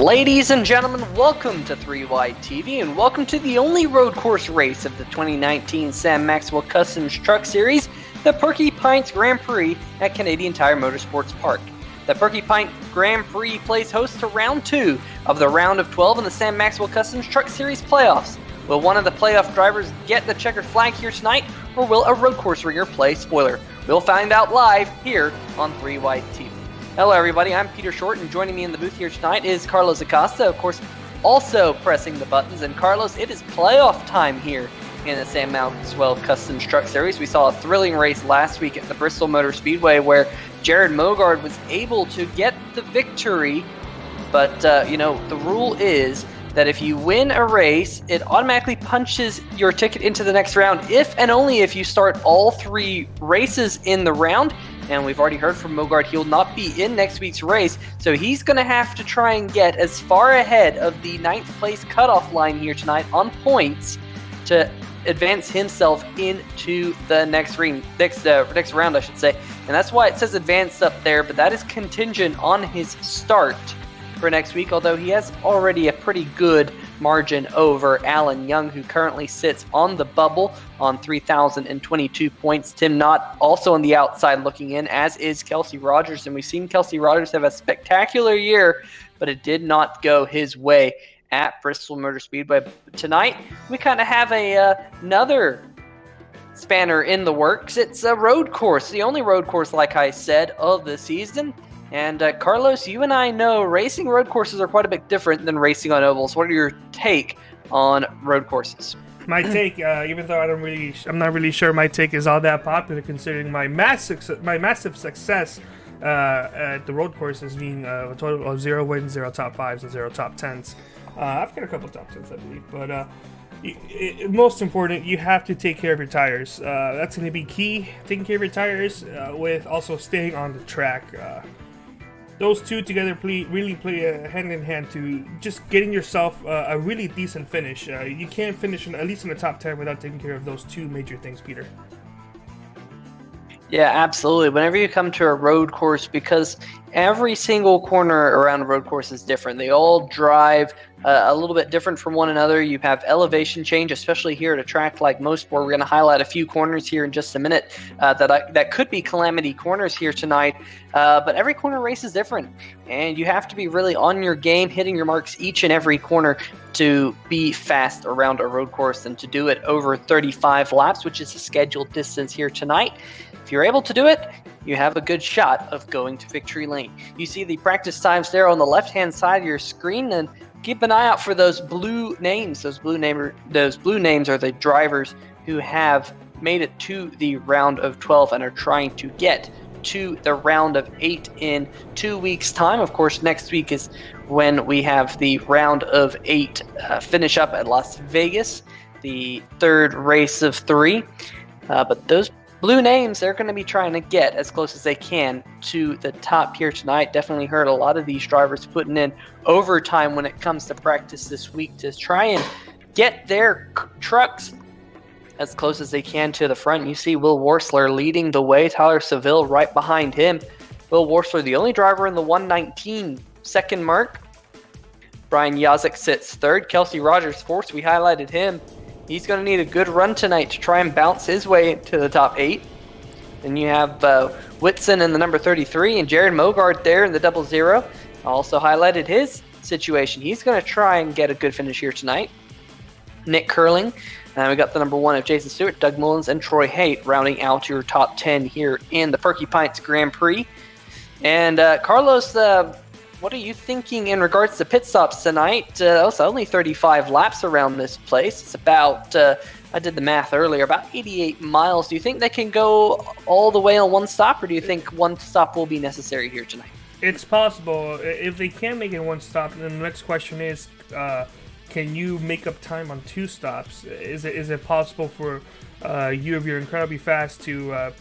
Ladies and gentlemen, welcome to 3Y TV and welcome to the only road course race of the 2019 Sam Maxwell Customs Truck Series, the Perky Pints Grand Prix at Canadian Tire Motorsports Park. The Perky Pint Grand Prix plays host to round 2 of the round of 12 in the Sam Maxwell Customs Truck Series playoffs. Will one of the playoff drivers get the checkered flag here tonight, or will a road course ringer play spoiler? We'll find out live here on 3Y TV. Hello everybody, I'm Peter Short, and joining me in the booth here tonight is Carlos Acosta, of course, also pressing the buttons. And Carlos, it is playoff time here in the Sam Maxwell Customs Truck Series. We saw a thrilling race last week at the Bristol Motor Speedway where Jared Mogard was able to get the victory, but the rule is that if you win a race, it automatically punches your ticket into the next round if and only if you start all 3 races in the round. And we've already heard from Mogard he'll not be in next week's race, so he's going to have to try and get as far ahead of the 9th place cutoff line here tonight on points to advance himself into the next round, I should say. And that's why it says advanced up there, but that is contingent on his start for next week, although he has already a pretty good margin over Alan Young, who currently sits on the bubble on 3,022 points. Tim Knott also on the outside looking in, as is Kelsey Rogers, and we've seen Kelsey Rogers have a spectacular year, but it did not go his way at Bristol Motor Speedway. But tonight, we kind of have another spanner in the works. It's a road course, the only road course, like I said, of the season. And Carlos, you and I know racing road courses are quite a bit different than racing on ovals. What are your take on road courses? My take, even though I'm not really sure my take is all that popular, considering my massive success at the road courses being a total of 0 wins, 0 top 5s, and 0 top 10s. I've got a couple top 10s, I believe, but most important, you have to take care of your tires. That's going to be key. Taking care of your tires with also staying on the track. Those two together really play hand in hand to just getting yourself a really decent finish. You can't finish at least in the top 10 without taking care of those two major things, Peter. Yeah, absolutely. Whenever you come to a road course, because every single corner around a road course is different. They all drive a little bit different from one another. You have elevation change, especially here at a track like Mosport. We're going to highlight a few corners here in just a minute that could be calamity corners here tonight. But every corner race is different, and you have to be really on your game, hitting your marks each and every corner to be fast around a road course and to do it over 35 laps, which is the scheduled distance here tonight. If you're able to do it, you have a good shot of going to victory lane. You see the practice times there on the left-hand side of your screen, and keep an eye out for those blue names. Those blue names are the drivers who have made it to the round of 12 and are trying to get to the round of 8 in 2 weeks' time. Of course, next week is when we have the round of 8 finish up at Las Vegas, the 3rd race of 3. But those blue names, they're going to be trying to get as close as they can to the top here tonight. Definitely heard a lot of these drivers putting in overtime when it comes to practice this week to try and get their trucks as close as they can to the front. You see Will Worsler leading the way, Tyler Seville right behind him. Will Worsler, the only driver in the 119 second mark. Brian Yazik sits 3rd. Kelsey Rogers 4th. We highlighted him. He's going to need a good run tonight to try and bounce his way into the top 8. Then you have Whitson in the number 33 and Jared Mogard there in the 00. I also highlighted his situation. He's going to try and get a good finish here tonight. Nick Curling. And we got the number 1 of Jason Stewart, Doug Mullins, and Troy Haight rounding out your top 10 here in the Perky Pints Grand Prix. And Carlos, what are you thinking in regards to pit stops tonight? Also, only 35 laps around this place. It's about, I did the math earlier, about 88 miles. Do you think they can go all the way on one stop, or do you think one stop will be necessary here tonight? It's possible. If they can't make it one stop, then the next question is, can you make up time on 2 stops? Is it possible for you, if you're incredibly fast, to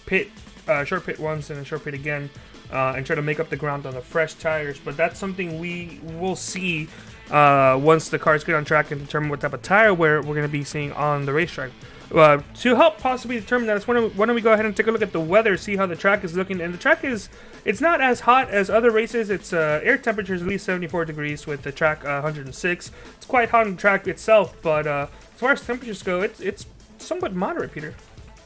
short pit once and a short pit again, and try to make up the ground on the fresh tires? But that's something we will see once the cars get on track and determine what type of tire wear we're going to be seeing on the racetrack. To help possibly determine that, why don't we go ahead and take a look at the weather, see how the track is looking. And the track it's not as hot as other races. It's air temperature is at least 74 degrees with the track 106. It's quite hot on the track itself, but as far as temperatures go, it's somewhat moderate, Peter.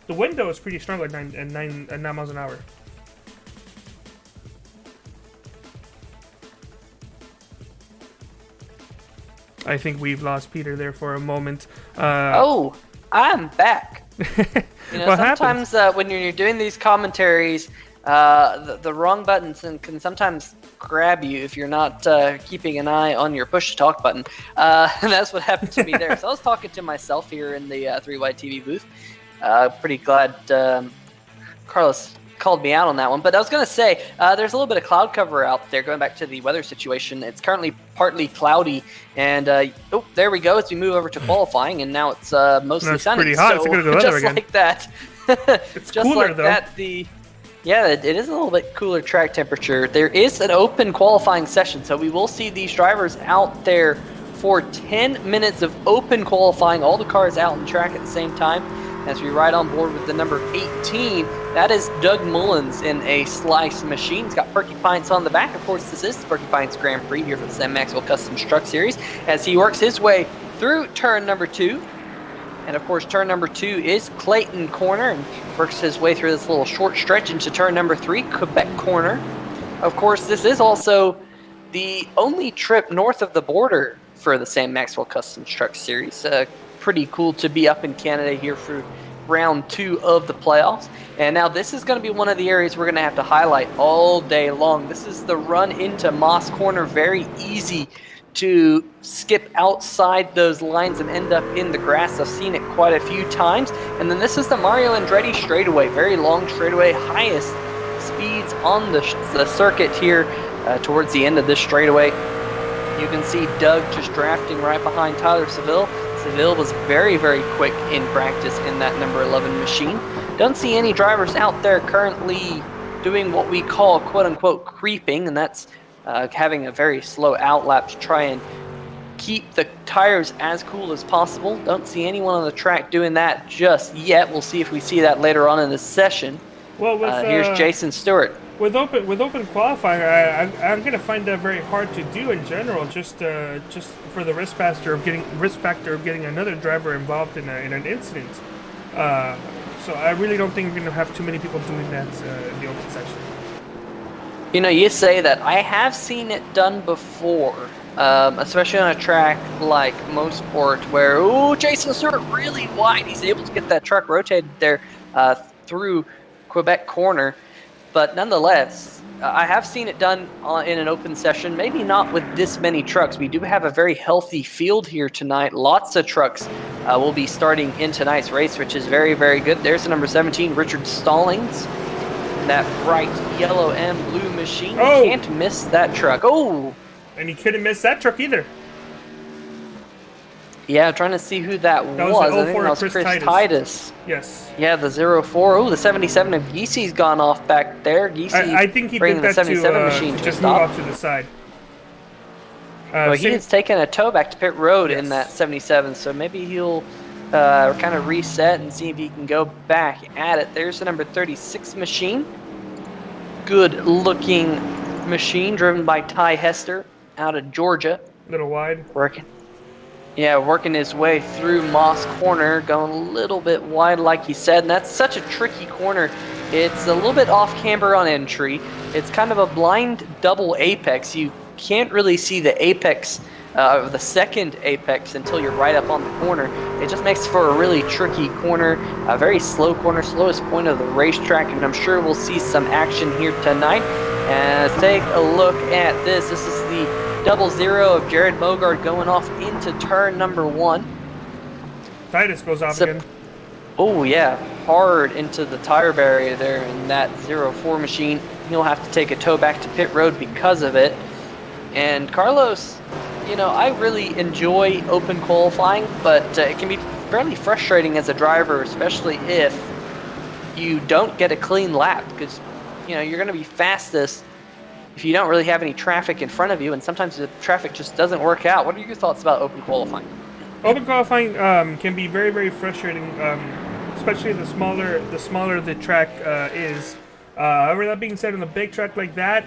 The wind though is pretty strong at 9 miles an hour. I think we've lost Peter there for a moment. Oh, I'm back. Sometimes when you're doing these commentaries, the wrong buttons can sometimes grab you if you're not keeping an eye on your push-to-talk button. And that's what happened to me there. So I was talking to myself here in the 3Y TV booth. Pretty glad Carlos called me out on that one. But I was going to say, there's a little bit of cloud cover out there, going back to the weather situation. It's currently partly cloudy, and there we go as we move over to qualifying, and now it's mostly sunny. Pretty hot. So, it's good weather just again. like that. It's just cooler, like though. that, it is a little bit cooler track temperature. There is an open qualifying session, so we will see these drivers out there for 10 minutes of open qualifying, all the cars out on the track at the same time. As we ride on board with the number 18, that is Doug Mullins in a slice machine. He's got Perky Pints on the back. Of course, this is the Perky Pints Grand Prix here for the Maxwell Customs Truck Series as he works his way through turn number 2. And of course, turn number 2 is Clayton Corner, and works his way through this little short stretch into turn number 3, Quebec Corner. Of course, this is also the only trip north of the border for the Sam Maxwell Customs Truck Series. Pretty cool to be up in Canada here for round 2 of the playoffs. And now this is going to be one of the areas we're going to have to highlight all day long. This is the run into Moss Corner. Very easy to skip outside those lines and end up in the grass. I've seen it quite a few times. And then this is the Mario Andretti straightaway. Very long straightaway, highest speeds on the circuit here towards the end of this straightaway. You can see Doug just drafting right behind Tyler Seville. Seville was very, very quick in practice in that number 11 machine. Don't see any drivers out there currently doing what we call quote-unquote creeping, and that's having a very slow outlap to try and keep the tires as cool as possible. Don't see anyone on the track doing that just yet. We'll see if we see that later on in the session. Well, here's Jason Stewart. With open qualifying, I'm gonna find that very hard to do in general. Just for the risk factor of getting another driver involved in an incident. So I really don't think we're gonna have too many people doing that in the open section. You know, you say that. I have seen it done before, especially on a track like Mosport, where Jason Stewart really wide. He's able to get that truck rotated there through Quebec Corner. But nonetheless, I have seen it done in an open session, maybe not with this many trucks. We do have a very healthy field here tonight. Lots of trucks will be starting in tonight's race, which is very, very good. There's the number 17, Richard Stallings. That bright yellow and blue machine. Oh! You can't miss that truck. Oh! And you couldn't miss that truck either. Yeah, I'm trying to see who that was. The I think 04 that was Chris Titus. Yes. Yeah, the 04. Oh, the 77 of Geesy's gone off back there. Geesy I think he did that to just move off to the side. He's taken a tow back to pit road in that 77, so maybe he'll kind of reset and see if he can go back at it. There's the number 36 machine. Good-looking machine driven by Ty Hester out of Georgia. A little wide. Working his way through Moss Corner, going a little bit wide like you said, and that's such a tricky corner. It's a little bit off camber on entry. It's kind of a blind double apex. You can't really see the apex, the second apex, until you're right up on the corner. It just makes for a really tricky corner, a very slow corner, slowest point of the racetrack, and I'm sure we'll see some action here tonight. And let's take a look at this. This is the 00 of Jared Bogard going off into turn number 1. Titus goes off again. Oh yeah, hard into the tire barrier there in that 04 machine. He'll have to take a tow back to pit road because of it. And Carlos, you know, I really enjoy open qualifying, but it can be fairly frustrating as a driver, especially if you don't get a clean lap, because, you know, you're going to be fastest if you don't really have any traffic in front of you, and sometimes the traffic just doesn't work out. What are your thoughts about open qualifying? Open qualifying can be very, very frustrating, especially the smaller the track is. However, that being said, on a big track like that,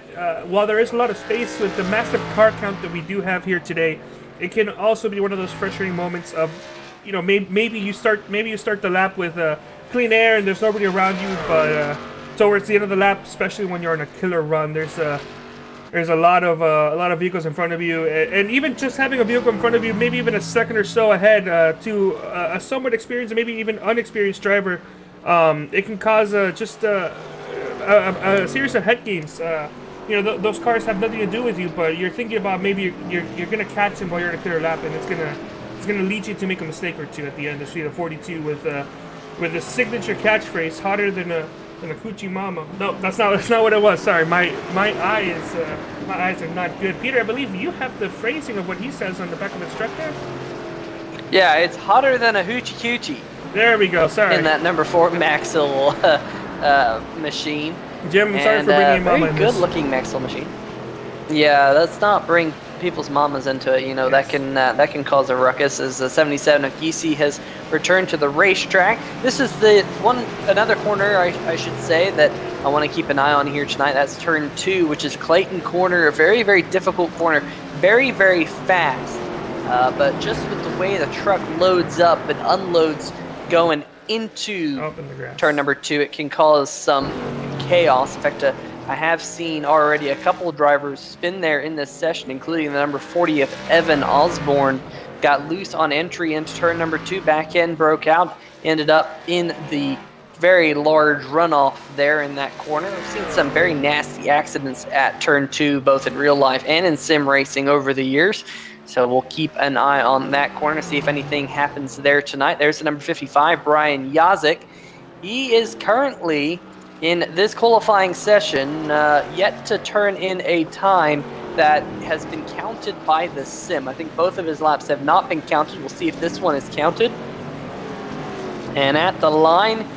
while there is a lot of space with the massive car count that we do have here today, it can also be one of those frustrating moments of, you know, maybe you start the lap with clean air and there's nobody around you, but towards the end of the lap, especially when you're on a killer run, there's a lot of vehicles in front of you, and even just having a vehicle in front of you, maybe even a second or so ahead, to a somewhat experienced, maybe even unexperienced driver, it can cause just a series of head games. You know, those cars have nothing to do with you, but you're thinking about maybe you're gonna catch them while you're in a clear lap, and it's gonna lead you to make a mistake or two at the end. Especially the 42 with a signature catchphrase, hotter than a coochie mama. No, that's not what it was. Sorry, my eyes are not good. Peter, I believe you have the phrasing of what he says on the back of his truck there. Yeah, it's hotter than a hoochie coochie. There we go. Sorry. In that number 4 Maxwell machine. Jim, I'm sorry for bringing mama in this. Very good-looking Maxwell machine. Yeah, let's not bring people's mamas into it. You know, yes. that can cause a ruckus. As the 77 of Geesey has returned to the racetrack. This is another corner I should say that I want to keep an eye on here tonight. That's turn 2, which is Clayton Corner. A very, very difficult corner. Very, very fast. But just with the way the truck loads up and unloads going into turn number 2, it can cause some chaos. In fact, I have seen already a couple of drivers spin there in this session, including the number 40 of Evan Osborne. Got loose on entry into turn number 2, back end broke out, ended up in the very large runoff there in that corner. We've seen some very nasty accidents at turn 2, both in real life and in sim racing over the years. So we'll keep an eye on that corner, see if anything happens there tonight. There's the number 55, Brian Yazik. He is currently in this qualifying session yet to turn in a time that has been counted by the sim. I think both of his laps have not been counted. We'll see if this one is counted. And at the line,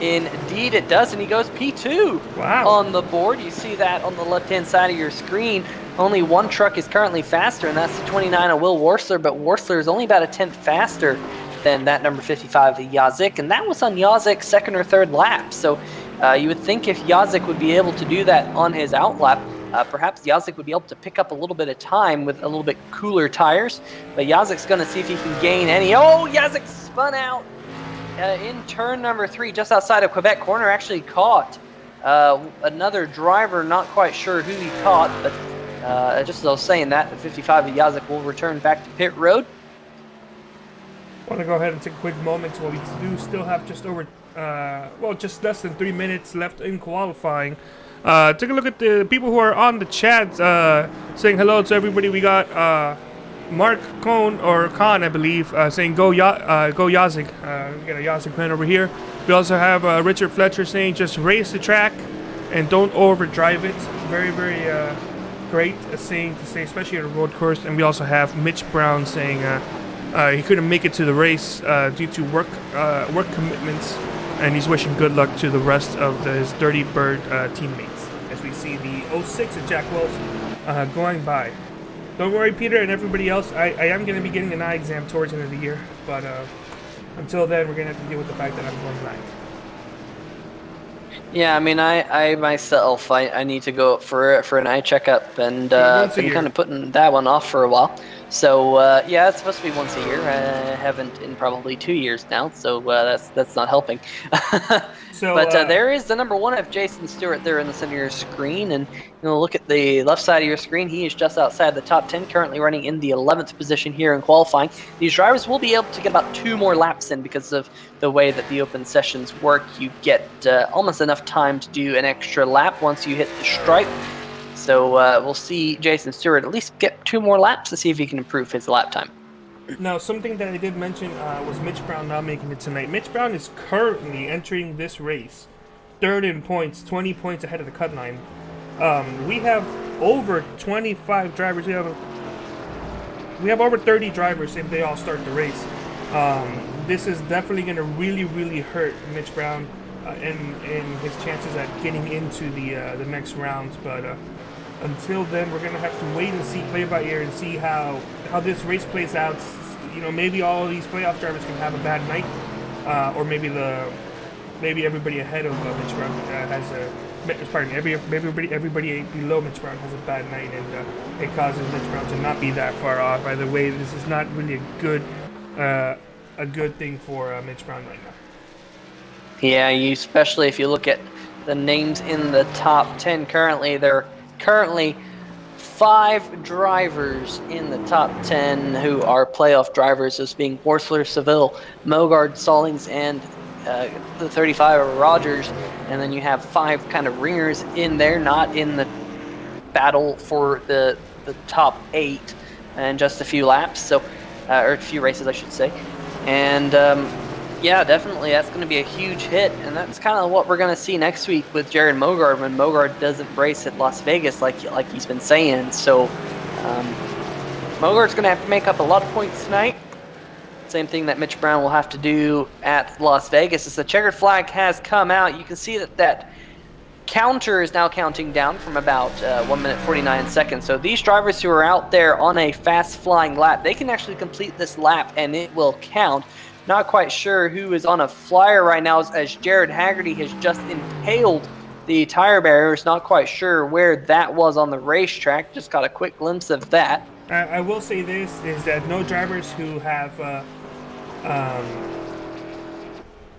indeed it does, and he goes P2 on the board. You see that on the left-hand side of your screen. Only one truck is currently faster, and that's the 29 of Will Worsler, but Worsler is only about a tenth faster than that number 55 of Yazik, and that was on Yazik's second or third lap. So you would think if Yazik would be able to do that on his out lap, perhaps Yazik would be able to pick up a little bit of time with a little bit cooler tires. But Yazik's going to see if he can gain any. Oh, Yazik spun out in turn number 3, just outside of Quebec corner. Actually caught another driver, not quite sure who he caught, but just as I was saying that, the 55 of Yazik will return back to pit road. I want to go ahead and take a quick moment while we do still have just over, just less than 3 minutes left in qualifying. Take a look at the people who are on the chat, saying hello to everybody. We got Mark Cohn, or Khan, I believe, saying go Yazik. We got a Yazik fan over here. We also have Richard Fletcher saying just race the track and don't overdrive it. Very, very great saying to say, especially at a road course. And we also have Mitch Brown saying he couldn't make it to the race due to work commitments, and he's wishing good luck to the rest of his Dirty Bird teammates as we see the 06 of Jack Wells going by. Don't worry, Peter and everybody else, I am going to be getting an eye exam towards the end of the year, but until then we're going to have to deal with the fact that I'm going blind. Yeah, I mean, I myself, I need to go for an eye checkup, and been kind of putting that one off for a while. So yeah, it's supposed to be once a year. I haven't in probably 2 years now, so that's not helping. But there is the number 1 of Jason Stewart there in the center of your screen, and look at the left side of your screen. He is just outside the top 10, currently running in the 11th position here in qualifying. These drivers will be able to get about 2 more laps in because of the way that the open sessions work. You get almost enough time to do an extra lap once you hit the stripe. So we'll see Jason Stewart at least get 2 more laps to see if he can improve his lap time. Now, something that I did mention was Mitch Brown not making it tonight. Mitch Brown is currently entering this race 3rd in points, 20 points ahead of the cut line. We have over 25 drivers. We have over 30 drivers if they all start the race. This is definitely going to really, really hurt Mitch Brown and his chances at getting into the next rounds. But until then, we're going to have to wait and see, play by ear, and see how this race plays out. maybe all of these playoff drivers can have a bad night, or maybe everybody ahead of Mitch Brown has a. Pardon, everybody below Mitch Brown has a bad night, and it causes Mitch Brown to not be that far off. By the way, this is not really a good thing for Mitch Brown right now. Yeah, especially if you look at the names in the top 10 currently. There are currently 5 drivers in the top 10 who are playoff drivers, those being Horsler, Seville, Mogard, Stallings, and the 35 of Rogers. And then you have 5 kind of ringers in there, not in the battle for the top 8 and just a few laps, or a few races, I should say. And yeah, definitely that's going to be a huge hit, and that's kind of what we're going to see next week with Jared Mogard when Mogard doesn't race at Las Vegas like he's been saying. So Mogard's going to have to make up a lot of points tonight. Same thing that Mitch Brown will have to do at Las Vegas. As the checkered flag has come out, you can see that counter is now counting down from about 1 minute 49 seconds. So these drivers who are out there on a fast flying lap, they can actually complete this lap and it will count. Not quite sure who is on a flyer right now as Jared Haggerty has just impaled the tire barriers. Not quite sure where that was on the racetrack. Just got a quick glimpse of that. I will say this, is that no drivers who have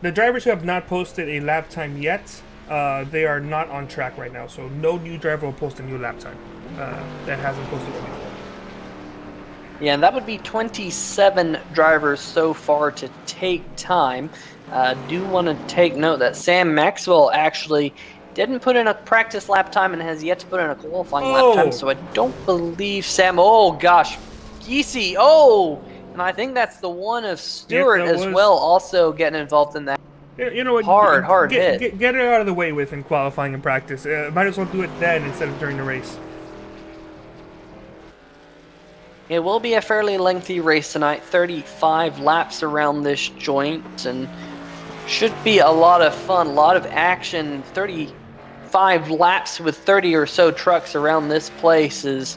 the drivers who have not posted a lap time yet, they are not on track right now. So no new driver will post a new lap time that hasn't posted one before. Yeah, and that would be 27 drivers so far to take time. Do want to take note that Sam Maxwell actually didn't put in a practice lap time and has yet to put in a qualifying lap time, so I don't believe Sam... Oh, gosh. Geesey. Oh! And I think that's the one of Stewart as well, also getting involved in that. You know what? Hard hit. Get it out of the way with in qualifying and practice. Might as well do it then instead of during the race. It will be a fairly lengthy race tonight, 35 laps around this joint, and should be a lot of fun, a lot of action. 35 laps with 30 or so trucks around this place is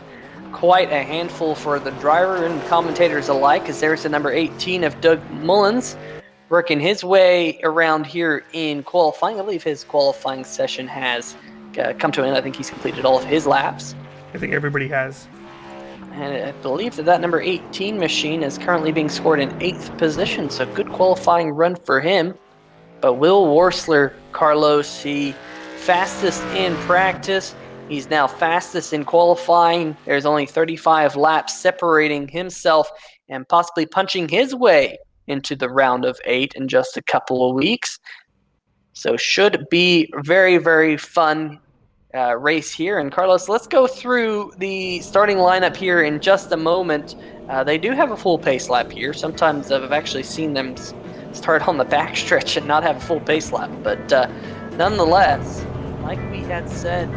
quite a handful for the driver and commentators alike, as there's the number 18 of Doug Mullins working his way around here in qualifying. I believe his qualifying session has come to an end. I think he's completed all of his laps. I think everybody has. And I believe that number 18 machine is currently being scored in 8th position, so good qualifying run for him. But Will Worsler, Carlos, he fastest in practice. He's now fastest in qualifying. There's only 35 laps separating himself and possibly punching his way into the round of 8 in just a couple of weeks. So should be very, very fun race here. And Carlos, let's go through the starting lineup here in just a moment. They do have a full pace lap here. Sometimes I've actually seen them start on the backstretch and not have a full pace lap. But nonetheless, like we had said,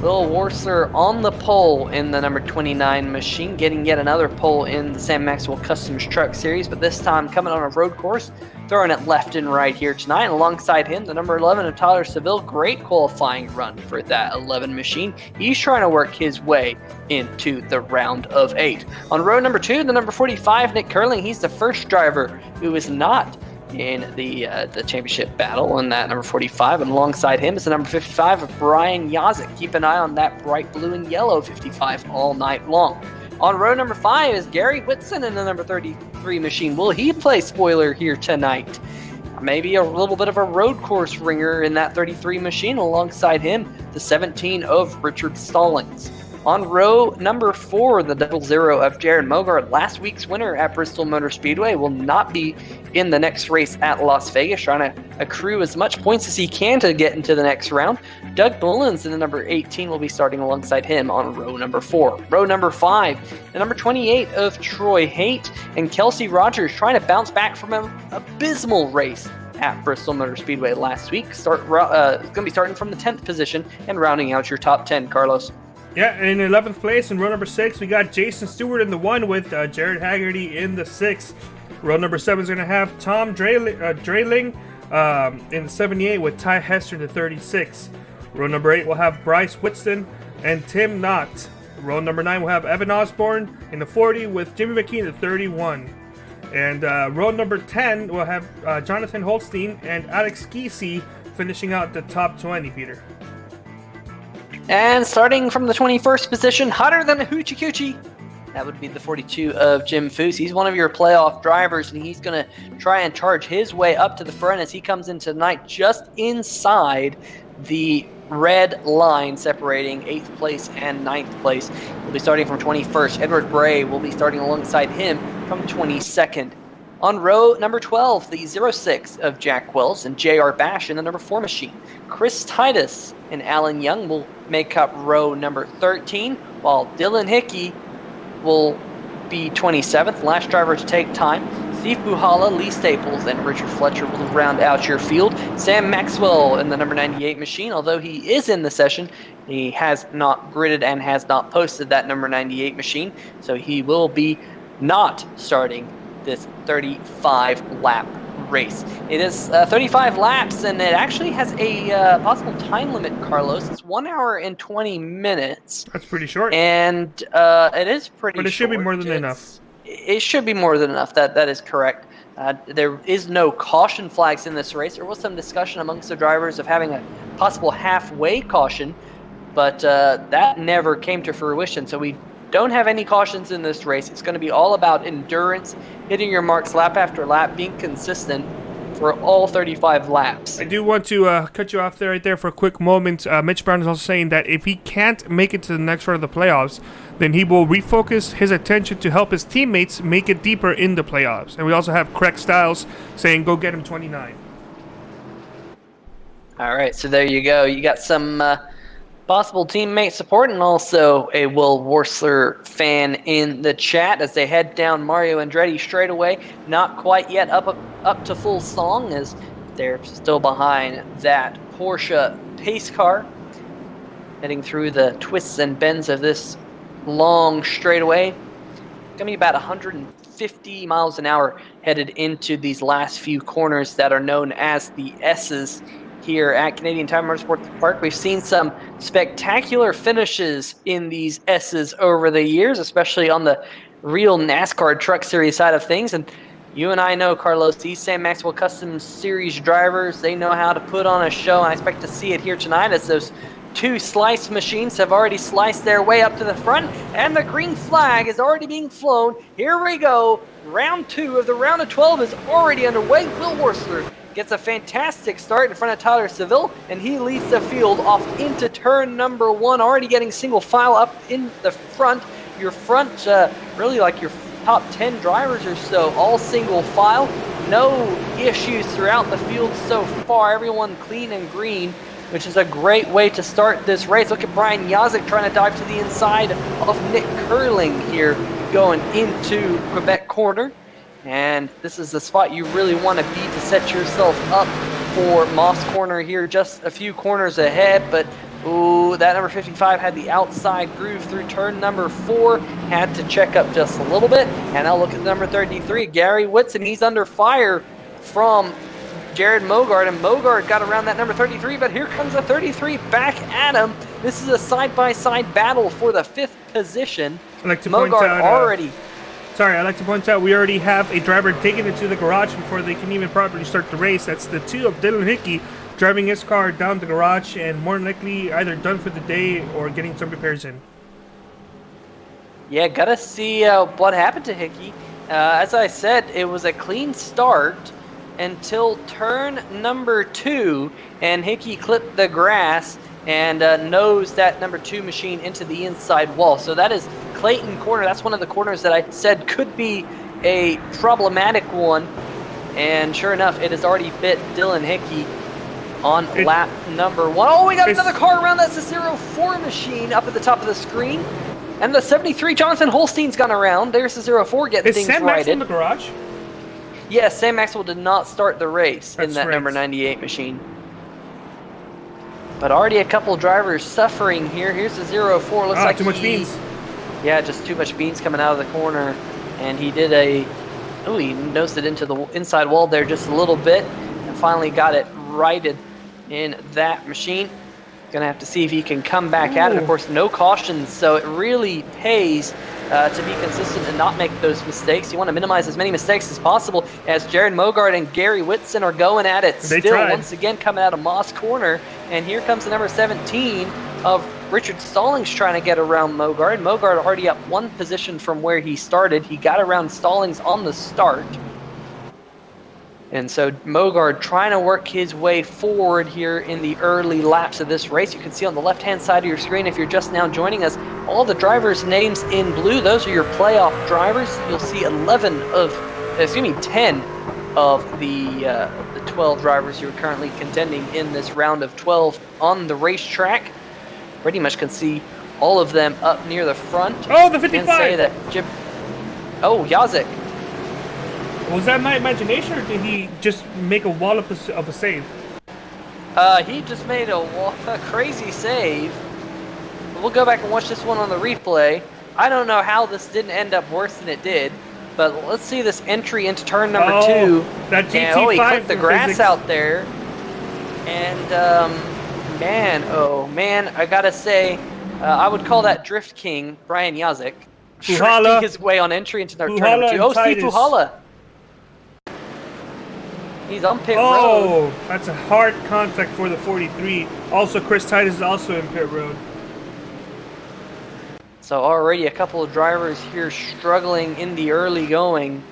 Will Worsler on the pole in the number 29 machine, getting yet another pole in the Sam Maxwell Customs Truck Series, but this time coming on a road course, throwing it left and right here tonight. And alongside him, the number 11 of Tyler Seville, great qualifying run for that 11 machine. He's trying to work his way into the round of 8. On row number 2, the number 45, Nick Curling, he's the first driver who is not in the championship battle in that number 45, and alongside him is the number 55 of Brian Yazik. Keep an eye on that bright blue and yellow 55 all night long. On row number 5 is Gary Whitson in the number 33 machine. Will he play spoiler here tonight? Maybe a little bit of a road course ringer in that 33 machine. Alongside him, the 17 of Richard Stallings. On row number 4, the 00 of Jared Mogard, last week's winner at Bristol Motor Speedway, will not be in the next race at Las Vegas, trying to accrue as much points as he can to get into the next round. Doug Mullins in the number 18 will be starting alongside him on row number 4. Row number 5, the number 28 of Troy Haight and Kelsey Rogers, trying to bounce back from an abysmal race at Bristol Motor Speedway last week. Going to be starting from the 10th position and rounding out your top 10, Carlos. Yeah, in 11th place in row number 6, we got Jason Stewart in the 1 with Jared Haggerty in the 6th. Row number 7 is going to have Tom Drayling in the 78 with Ty Hester in the 36. Row number 8 will have Bryce Whitson and Tim Knott. Row number 9 will have Evan Osborne in the 40 with Jimmy McKee in the 31. And row number 10 will have Jonathan Holstein and Alex Kesey finishing out the top 20, Peter. And starting from the 21st position, hotter than a hoochie coochie. That would be the 42 of Jim Foose. He's one of your playoff drivers, and he's going to try and charge his way up to the front as he comes into tonight just inside the red line separating 8th place and 9th place. He'll be starting from 21st. Edward Bray will be starting alongside him from 22nd. On row number 12, the 06 of Jack Wells and J.R. Bash in the number 4 machine. Chris Titus and Alan Young will make up row number 13, while Dylan Hickey will be 27th, last driver to take time. Steve Buhala, Lee Staples, and Richard Fletcher will round out your field. Sam Maxwell in the number 98 machine, although he is in the session, he has not gridded and has not posted that number 98 machine, so he will be not starting this 35-lap race. It is 35 laps, and it actually has a possible time limit, Carlos. It's 1 hour and 20 minutes. That's pretty short. And it is pretty short. But it should be more than enough. It should be more than enough. That is correct. There is no caution flags in this race. There was some discussion amongst the drivers of having a possible halfway caution, but that never came to fruition. So we don't have any cautions in this race. It's going to be all about endurance, hitting your marks lap after lap, being consistent for all 35 laps. I do want to cut you off there right there for a quick moment. Mitch Brown is also saying that if he can't make it to the next round of the playoffs, then he will refocus his attention to help his teammates make it deeper in the playoffs. And we also have Craig Stiles saying, go get him 29. All right, so there you go. You got some possible teammate support and also a Will Worsler fan in the chat as they head down Mario Andretti straightaway. Not quite yet up to full song as they're still behind that Porsche pace car, heading through the twists and bends of this long straightaway. It's gonna be about 150 miles an hour headed into these last few corners that are known as the S's here at Canadian Tire Motorsports Park. We've seen some spectacular finishes in these S's over the years, especially on the real NASCAR Truck Series side of things. And you and I know, Carlos, these same Maxwell Customs Series drivers, they know how to put on a show, and I expect to see it here tonight as those two slice machines have already sliced their way up to the front, and the green flag is already being flown. Here we go. Round 2 of the round of 12 is already underway. Will Worsler gets a fantastic start in front of Tyler Seville, and he leads the field off into turn number 1, already getting single file up in the front. Your front, really like your top 10 drivers or so, all single file. No issues throughout the field so far. Everyone clean and green, which is a great way to start this race. Look at Brian Yazik trying to dive to the inside of Nick Curling here, going into Quebec corner. And this is the spot you really want to be to set yourself up for Moss corner here, just a few corners ahead. But ooh, that number 55 had the outside groove through turn number 4, had to check up just a little bit. And now look at number 33, Gary Whitson. He's under fire from Jared Mogart, and Mogart got around that number 33, but here comes the 33 back at him. This is a side-by-side battle for the 5th position. I'd like to point out, I'd like to point out we already have a driver taking it to the garage before they can even properly start the race. That's the 2 of Dylan Hickey driving his car down the garage and more than likely either done for the day or getting some repairs in. Yeah, gotta see what happened to Hickey. As I said, it was a clean start until turn number 2, and Hickey clipped the grass and nosed that number 2 machine into the inside wall. So that is Clayton corner. That's one of the corners that I said could be a problematic one. And sure enough, it has already bit Dylan Hickey on lap number 1. Oh, we got another car around. That's the 04 machine up at the top of the screen. And the 73, Jonathan Holstein's gone around. There's the 04 getting things righted. Is Sam Maxwell in the garage? Yes, Sam Maxwell did not start the race in that number 98 machine. But already a couple drivers suffering here. Here's the 04. Looks like too much beans. Yeah, just too much beans coming out of the corner. And he did he nosed it into the inside wall there just a little bit and finally got it righted in that machine. Gonna have to see if he can come back at it. Of course, no cautions, so it really pays to be consistent and not make those mistakes. You want to minimize as many mistakes as possible as Jared Mogard and Gary Whitson are going at it. Once again, coming out of Moss Corner. And here comes the number 17 of Richard Stallings trying to get around Mogard. Mogard already up one position from where he started. He got around Stallings on the start. And so Mogard trying to work his way forward here in the early laps of this race. You can see on the left-hand side of your screen, if you're just now joining us, all the drivers' names in blue. Those are your playoff drivers. You'll see 10 of the 12 drivers who are currently contending in this round of 12 on the racetrack. Pretty much can see all of them up near the front. Oh, the 55! Say that Yazik. Was that my imagination, or did he just make a wallop of a save? He just made a crazy save. We'll go back and watch this one on the replay. I don't know how this didn't end up worse than it did, but let's see this entry into turn number 2. That GT5 he clipped the grass physics out there. And, man, I gotta say, I would call that Drift King, Brian Yazik, drifting his way on entry into turn number 2. Oh, Steve Puhala. He's on pit road. Oh, that's a hard contact for the 43. Also, Chris Titus is also in pit road. So already a couple of drivers here struggling in the early going.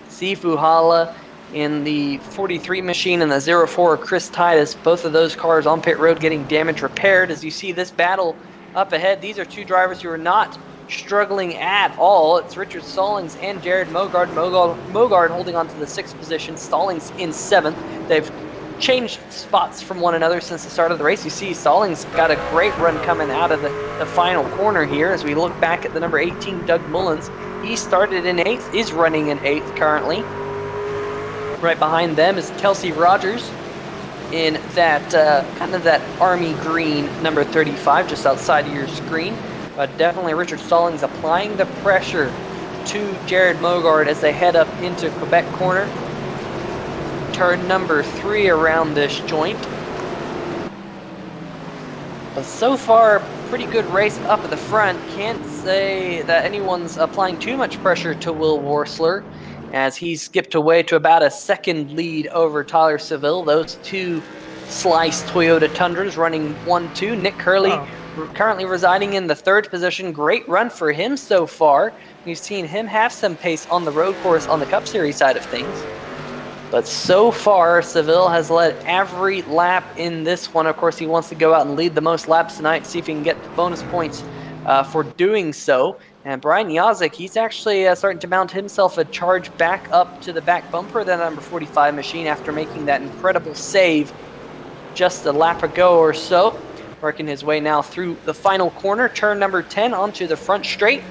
Sifu Hala in the 43 machine and the 04 Chris Titus. Both of those cars on pit road getting damage repaired. As you see this battle up ahead, these are two drivers who are not struggling at all. It's Richard Stallings and Jared Mogard. Mogard holding on to the 6th position. Stallings in 7th. They've changed spots from one another since the start of the race. You see Stallings got a great run coming out of the final corner here. As we look back at the number 18, Doug Mullins, he started in 8th, is running in 8th currently. Right behind them is Kelsey Rogers in that kind of that army green number 35 just outside of your screen. But definitely Richard Stallings applying the pressure to Jared Mogard as they head up into Quebec corner. Turn number 3 around this joint. But so far, pretty good race up at the front. Can't say that anyone's applying too much pressure to Will Worsler, as he skipped away to about a 2nd lead over Tyler Seville. Those two sliced Toyota Tundras running 1-2. Nick Curley currently residing in the 3rd position. Great run for him so far. We've seen him have some pace on the road course on the Cup Series side of things. But so far, Seville has led every lap in this one. Of course, he wants to go out and lead the most laps tonight, see if he can get the bonus points for doing so. And Brian Yazik, he's actually starting to mount himself a charge back up to the back bumper of that number 45 machine after making that incredible save just a lap ago or so. Working his way now through the final corner, turn number 10 onto the front straight.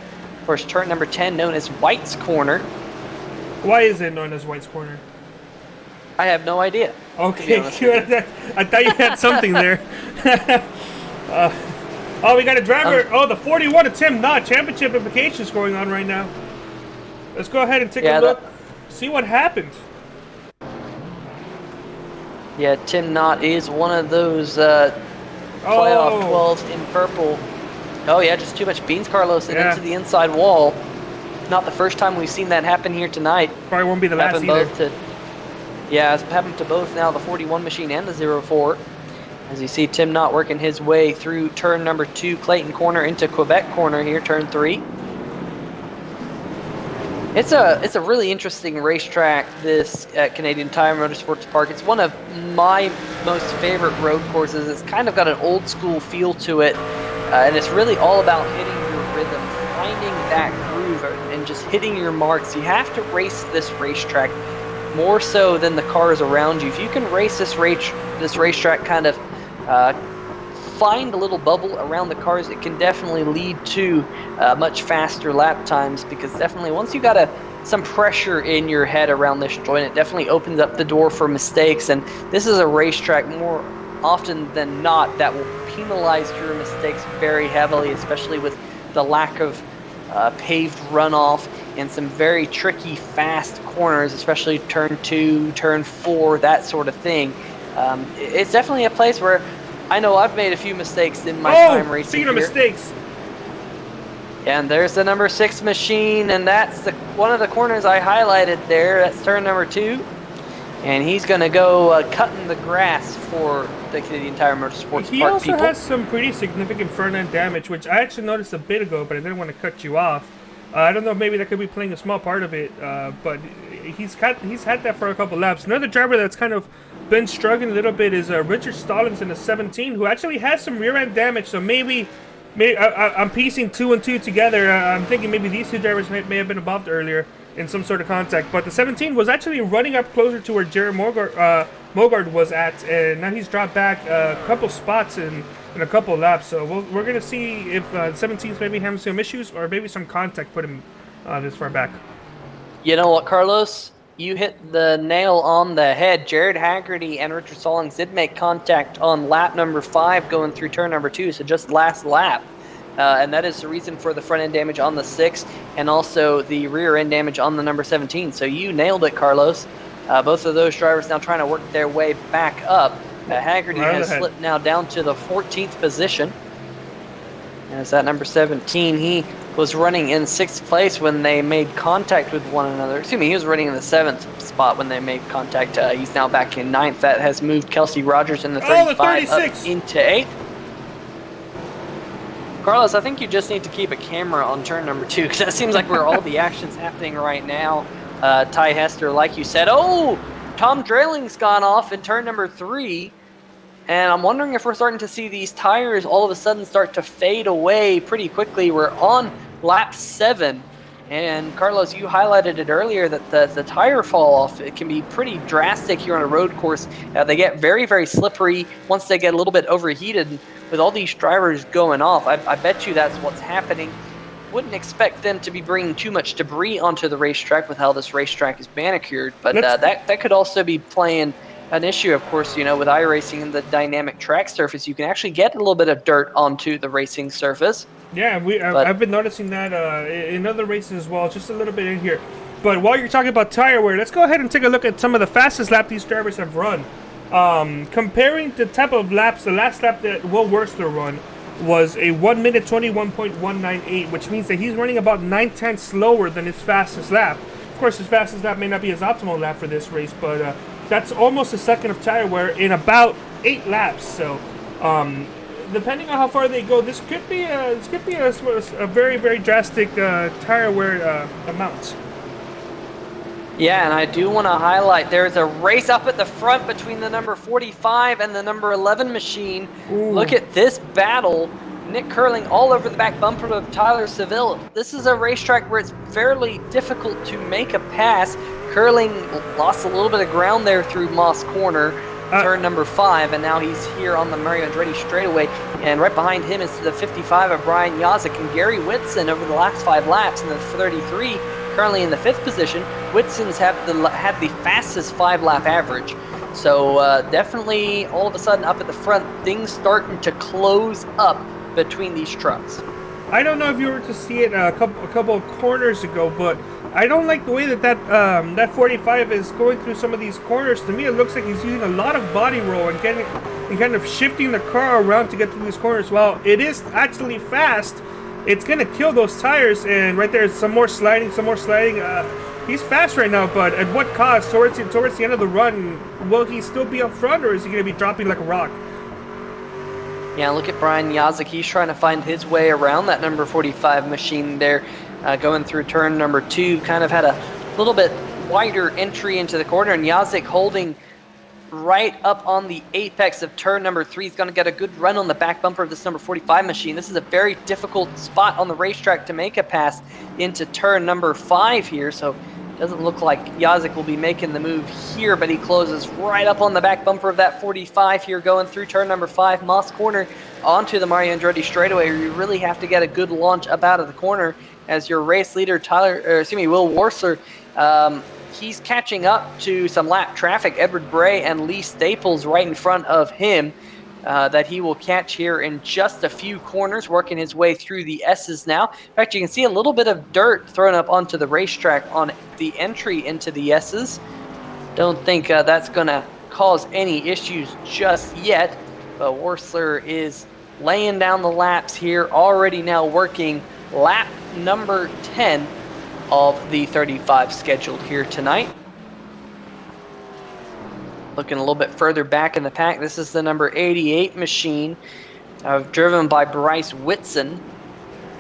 Of course, turn number 10 known as White's Corner. Why is it known as White's Corner? I have no idea. Okay, I thought you had something there. Oh, we got a driver. The 41 of Tim Knott. Championship implications going on right now. Let's go ahead and take a look. See what happens. Yeah, Tim Knott is one of those playoff 12s in purple. Oh, yeah, just too much beans, Carlos, and into the inside wall. Not the first time we've seen that happen here tonight. Probably won't be the last either. It's happened to both now, the 41 machine and the 04. As you see Tim Knott working his way through turn number 2, Clayton corner, into Quebec corner here, turn 3. It's a really interesting racetrack, this at Canadian Tire Motorsports Park. It's one of my most favorite road courses. It's kind of got an old school feel to it, and it's really all about hitting your rhythm, finding that groove, and just hitting your marks. You have to race this racetrack more so than the cars around you. If you can race this racetrack kind of find a little bubble around the cars, it can definitely lead to much faster lap times, because definitely once you got some pressure in your head around this joint, it definitely opens up the door for mistakes. And this is a racetrack more often than not that will penalize your mistakes very heavily, especially with the lack of paved runoff and some very tricky fast corners, especially turn 2, turn 4, that sort of thing. It's definitely a place where I know I've made a few mistakes in my time racing speaking of here. mistakes. And there's the number 6 machine, and that's one of the corners I highlighted there. That's turn number 2. And he's going to go cutting the grass for the entire Motorsports He Park also people. has some pretty significant front end damage, which I actually noticed a bit ago, but I didn't want to cut you off. I don't know, maybe that could be playing a small part of it, but he's had that for a couple laps. Another driver that's kind of been struggling a little bit is Richard Stallings in the 17, who actually has some rear end damage. So maybe I'm piecing 2 and 2 together. I'm thinking maybe these two drivers may have been involved earlier in some sort of contact. But the 17 was actually running up closer to where Jared Mogard was at, and now he's dropped back a couple spots in a couple laps. So we're going to see if the 17's maybe having some issues or maybe some contact put him this far back. You know what, Carlos? You hit the nail on the head. Jared Haggerty and Richard Stallings did make contact on lap number 5 going through turn number 2, so just last lap. And that is the reason for the front end damage on the 6 and also the rear end damage on the number 17. So you nailed it, Carlos. Both of those drivers now trying to work their way back up. Haggerty has slipped now down to the 14th position. As that number 17, he was running in 6th place when they made contact with one another. Excuse me, he was running in the 7th spot when they made contact. He's now back in 9th. That has moved Kelsey Rogers in the 35 up into 8th. Carlos, I think you just need to keep a camera on turn number 2 because that seems like where all the action's happening right now. Ty Hester, like you said. Oh, Tom Drayling's gone off in turn number 3. And I'm wondering if we're starting to see these tires all of a sudden start to fade away pretty quickly. We're on lap 7. And Carlos, you highlighted it earlier that the tire fall off, it can be pretty drastic here on a road course. They get very, very slippery once they get a little bit overheated. With all these drivers going off, I bet you that's what's happening. Wouldn't expect them to be bringing too much debris onto the racetrack with how this racetrack is manicured. But that could also be playing an issue, of course, you know, with iRacing and the dynamic track surface. You can actually get a little bit of dirt onto the racing surface. Yeah, I've been noticing that in other races as well, just a little bit in here. But while you're talking about tire wear, let's go ahead and take a look at some of the fastest lap these drivers have run. Comparing the type of laps, the last lap that Will Wurster run was a 1 minute 21.198, which means that he's running about 9/10 slower than his fastest lap. Of course, his fastest lap may not be his optimal lap for this race, but that's almost a second of tire wear in about 8 laps. So, depending on how far they go, this could be a very, very drastic tire wear amount. Yeah, and I do want to highlight there's a race up at the front between the number 45 and the number 11 machine. Ooh. Look at this battle. Nick Curling all over the back bumper of Tyler Seville. This is a racetrack where it's fairly difficult to make a pass. Curling lost a little bit of ground there through Moss Corner, turn number 5, and now he's here on the Mario Andretti straightaway. And right behind him is the 55 of Brian Yazik and Gary Whitson over the last 5 laps in the 33. Currently in the 5th position. Whitson's had the fastest 5-lap average. So definitely all of a sudden up at the front, things starting to close up between these trucks. I don't know if you were to see it a couple of corners ago, but I don't like the way that 45 is going through some of these corners. To me, it looks like he's using a lot of body roll and kind of shifting the car around to get through these corners. While it is actually fast, it's going to kill those tires, and right there, some more sliding. He's fast right now, but at what cost? Towards the end of the run, will he still be up front, or is he going to be dropping like a rock? Yeah, look at Brian Yazik. He's trying to find his way around that number 45 machine there, going through turn number 2. Kind of had a little bit wider entry into the corner, and Yazik holding right up on the apex of turn number 3. He's going to get a good run on the back bumper of this number 45 machine. This is a very difficult spot on the racetrack to make a pass into turn number 5 here, so it doesn't look like Yazik will be making the move here, but he closes right up on the back bumper of that 45 here, going through turn number 5, Moss Corner, onto the Mario Andretti straightaway. You really have to get a good launch up out of the corner as your race leader, Will Wurster, he's catching up to some lap traffic. Edward Bray and Lee Staples right in front of him that he will catch here in just a few corners, working his way through the S's now. In fact, you can see a little bit of dirt thrown up onto the racetrack on the entry into the S's. Don't think that's going to cause any issues just yet. But Worsler is laying down the laps here, already now working lap number 10 of the 35 scheduled here tonight. Looking a little bit further back in the pack, this is the number 88 machine, driven by Bryce Whitson.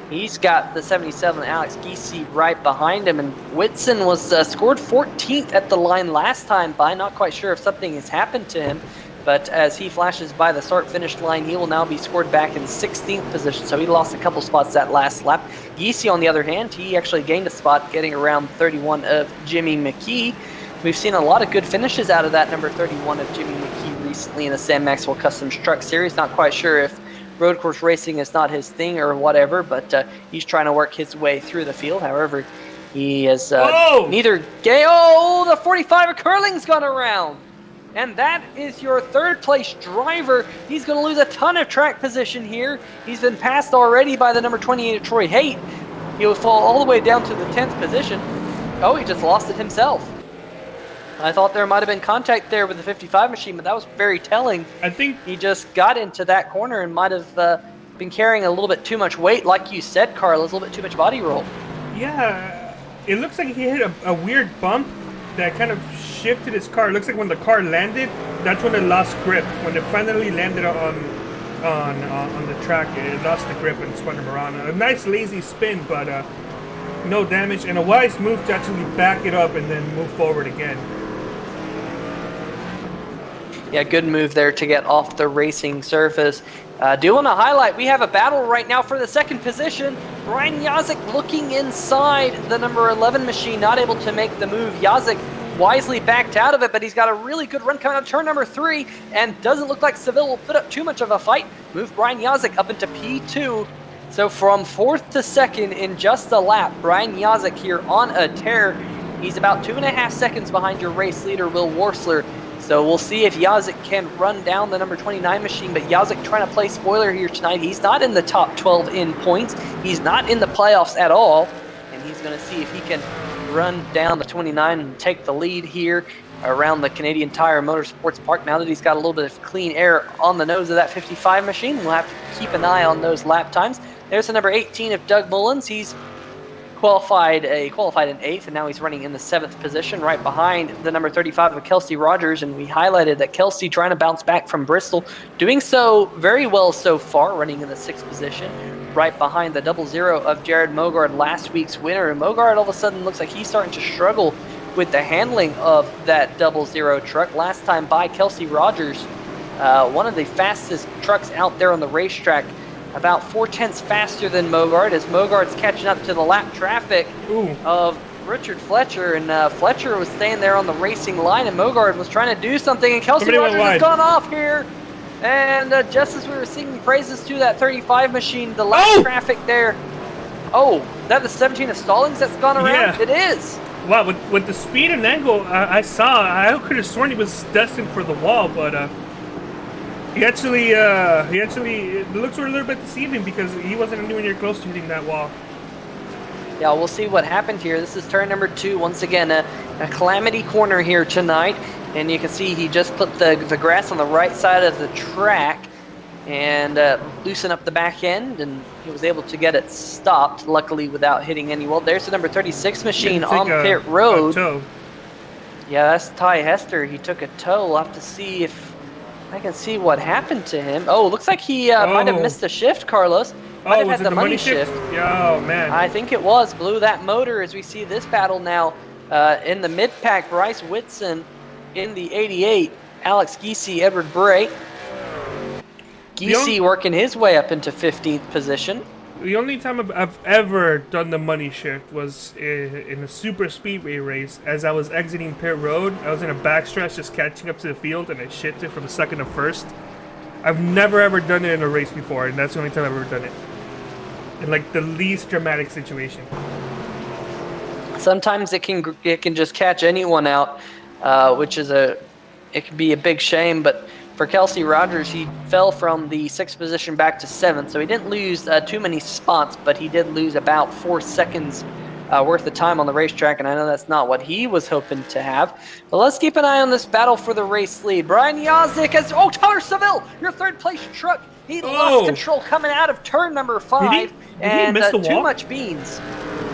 He's got the 77 Alex Giese right behind him, and Whitson was scored 14th at the line last time by. Not quite sure if something has happened to him, but as he flashes by the start-finish line, he will now be scored back in 16th position, so he lost a couple spots that last lap. Giese, on the other hand, he actually gained a spot, getting around 31 of Jimmy McKee. We've seen a lot of good finishes out of that number 31 of Jimmy McKee recently in the Sam Maxwell Customs Truck Series. Not quite sure if road course racing is not his thing or whatever, but he's trying to work his way through the field. However, he is neither gay. Oh, the 45 of Curling's gone around. And that is your third place driver. He's going to lose a ton of track position here. He's been passed already by the number 28 of Troy Haight. He will fall all the way down to the 10th position. Oh, he just lost it himself. I thought there might have been contact there with the 55 machine, but that was very telling. I think he just got into that corner and might have been carrying a little bit too much weight, like you said, Carlos, a little bit too much body roll. Yeah, it looks like he hit a weird bump that kind of shifted his car. It looks like when the car landed, that's when it lost grip. When it finally landed on the track, it lost the grip and spun him around. A nice lazy spin, but no damage, and a wise move to actually back it up and then move forward again. Yeah, good move there to get off the racing surface. Do want to highlight, we have a battle right now for the second position. Brian Yazik looking inside the number 11 machine, not able to make the move. Yazik wisely backed out of it, but he's got a really good run coming out of turn number 3, and doesn't look like Seville will put up too much of a fight. Move Brian Yazik up into P2. So from 4th to 2nd in just a lap, Brian Yazik here on a tear. He's about 2.5 seconds behind your race leader, Will Worsler. So we'll see if Yazik can run down the number 29 machine, but Yazik trying to play spoiler here tonight. He's not in the top 12 in points. He's not in the playoffs at all, and he's going to see if he can run down the 29 and take the lead here around the Canadian Tire Motorsports Park. Now that he's got a little bit of clean air on the nose of that 55 machine, we'll have to keep an eye on those lap times. There's the number 18 of Doug Mullins. He's qualified in 8th, and now he's running in the 7th position, right behind the number 35 of Kelsey Rogers. And we highlighted that Kelsey trying to bounce back from Bristol, doing so very well so far, running in the 6th position, right behind the 00 of Jared Mogard, last week's winner. And Mogard all of a sudden looks like he's starting to struggle with the handling of that 00 truck. Last time by Kelsey Rogers, one of the fastest trucks out there on the racetrack, about 4/10 faster than Mogard, as Mogard's catching up to the lap traffic of Richard Fletcher, and Fletcher was staying there on the racing line, and Mogard was trying to do something, and Kelsey Rogers has gone off here. And just as we were singing praises to that 35 machine, the lap traffic there. Oh, that the 17 of Stallings that's gone around? Yeah. It is. Wow, with the speed and angle I could have sworn he was destined for the wall, but He actually, it looks a little bit deceiving because he wasn't anywhere near close to hitting that wall. Yeah, we'll see what happened here. This is turn number 2. Once again, a calamity corner here tonight. And you can see he just put the grass on the right side of the track and loosen up the back end, and he was able to get it stopped, luckily without hitting any wall. There's the number 36 machine on pit road. Yeah, that's Ty Hester. He took a tow. We'll have to see if I can see what happened to him. Oh, looks like he might have missed a shift, Carlos. Might have had the money shift. Yeah, oh, man. I think it was. Blew that motor as we see this battle now. In the mid-pack, Bryce Whitson. In the 88, Alex Giese, Edward Bray. Giese working his way up into 15th position. The only time I've ever done the money shift was in a super speedway race. As I was exiting pit road, I was in a backstretch just catching up to the field, and I shifted from 2nd to 1st. I've never ever done it in a race before, and that's the only time I've ever done it. In like the least dramatic situation. Sometimes it can just catch anyone out, which is it can be a big shame, but for Kelsey Rogers, he fell from the 6th position back to 7th, so he didn't lose too many spots, but he did lose about 4 seconds worth of time on the racetrack, and I know that's not what he was hoping to have. But let's keep an eye on this battle for the race lead. Brian Yazik as Tyler Seville, your third place truck. He lost control coming out of turn number 5. Did he miss the wall? Too much beans.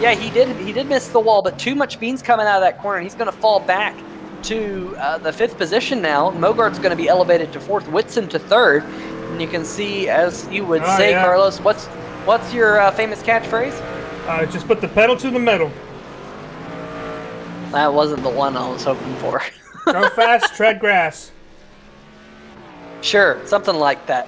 Yeah, he did miss the wall, but too much beans coming out of that corner, and he's going to fall back to the 5th position now. Mogard's going to be elevated to 4th, Whitson to 3rd. And you can see, as you would say, Carlos, what's your famous catchphrase? Just put the pedal to the metal. That wasn't the one I was hoping for. Go fast, tread grass. Sure, something like that.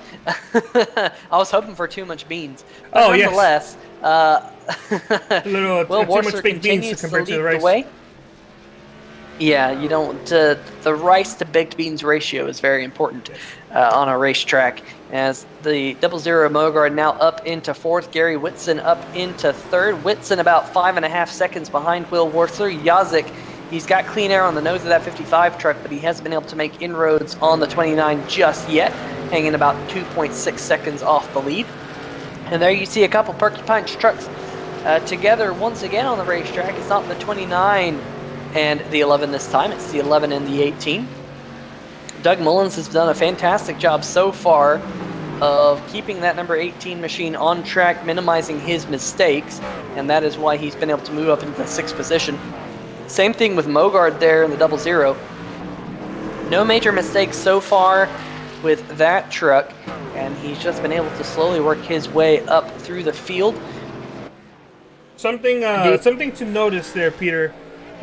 I was hoping for too much beans. But nonetheless, Will too much baked beans compared to the race. Yeah, you don't. The rice to baked beans ratio is very important on a racetrack. As the 00 Mogard now up into 4th, Gary Whitson up into 3rd. Whitson about 5.5 seconds behind Will Worthler. Yazik, he's got clean air on the nose of that 55 truck, but he hasn't been able to make inroads on the 29 just yet, hanging about 2.6 seconds off the lead. And there you see a couple Perky Pints trucks together once again on the racetrack. It's not the 29 and the 11 this time, it's the 11 and the 18. Doug Mullins has done a fantastic job so far of keeping that number 18 machine on track, minimizing his mistakes, and that is why he's been able to move up into the 6th position. Same thing with Mogard there in the 00. No major mistakes so far with that truck, and he's just been able to slowly work his way up through the field. Something to notice there, Peter.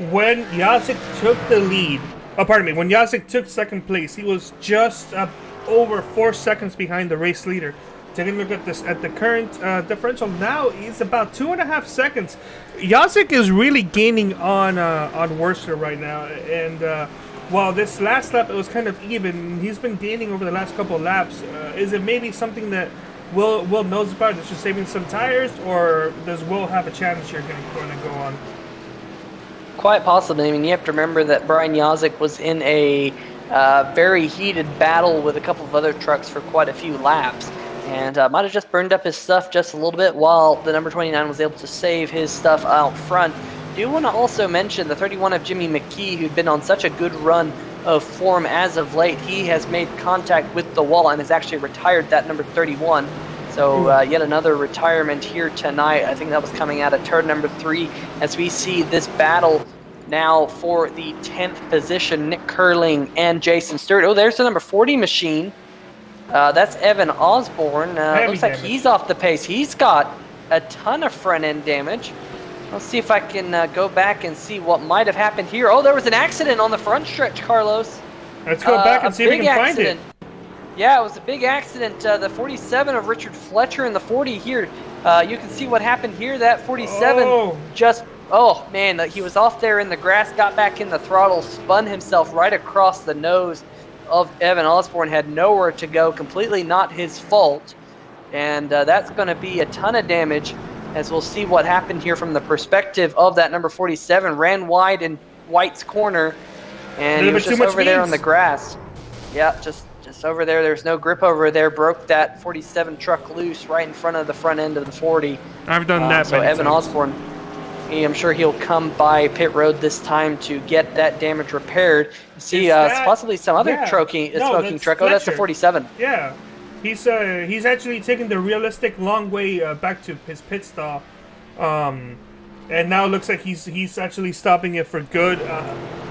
When Yazik took the lead, when Yazik took 2nd place, he was just over 4 seconds behind the race leader. Taking a look at this at the current differential now, he's about 2.5 seconds. Yazik is really gaining on Worcester right now, and while this last lap it was kind of even, he's been gaining over the last couple of laps. Is it maybe something that Will knows about? It's just saving some tires, or does Will have a chance here going to go on? Quite possibly. I mean, you have to remember that Brian Yazik was in a very heated battle with a couple of other trucks for quite a few laps, and might have just burned up his stuff just a little bit while the number 29 was able to save his stuff out front. Do want to also mention the 31 of Jimmy McKee, who'd been on such a good run of form as of late. He has made contact with the wall and has actually retired that number 31. So yet another retirement here tonight. I think that was coming out of turn number 3 as we see this battle now for the 10th position. Nick Curling and Jason Stewart. Oh, there's the number 40 machine. That's Evan Osborne. Looks like he's off the pace. He's got a ton of front end damage. Let's see if I can go back and see what might have happened here. Oh, there was an accident on the front stretch, Carlos. Let's go back and see if we can find it. Yeah, it was a big accident. The 47 of Richard Fletcher and the 40 here. You can see what happened here. That 47 he was off there in the grass, got back in the throttle, spun himself right across the nose of Evan Osborne, had nowhere to go, completely not his fault. And that's going to be a ton of damage, as we'll see what happened here from the perspective of that number 47. Ran wide in White's corner, and he was just over there on the grass. Yeah, just over there. There's no grip over there. Broke that 47 truck loose right in front of the front end of the 40. I've done that. So Evan Osborne, I'm sure he'll come by pit road this time to get that damage repaired. See, possibly some other smoking truck. Oh, that's the 47. Yeah, he's actually taking the realistic long way back to his pit stop, and now it looks like he's actually stopping it for good.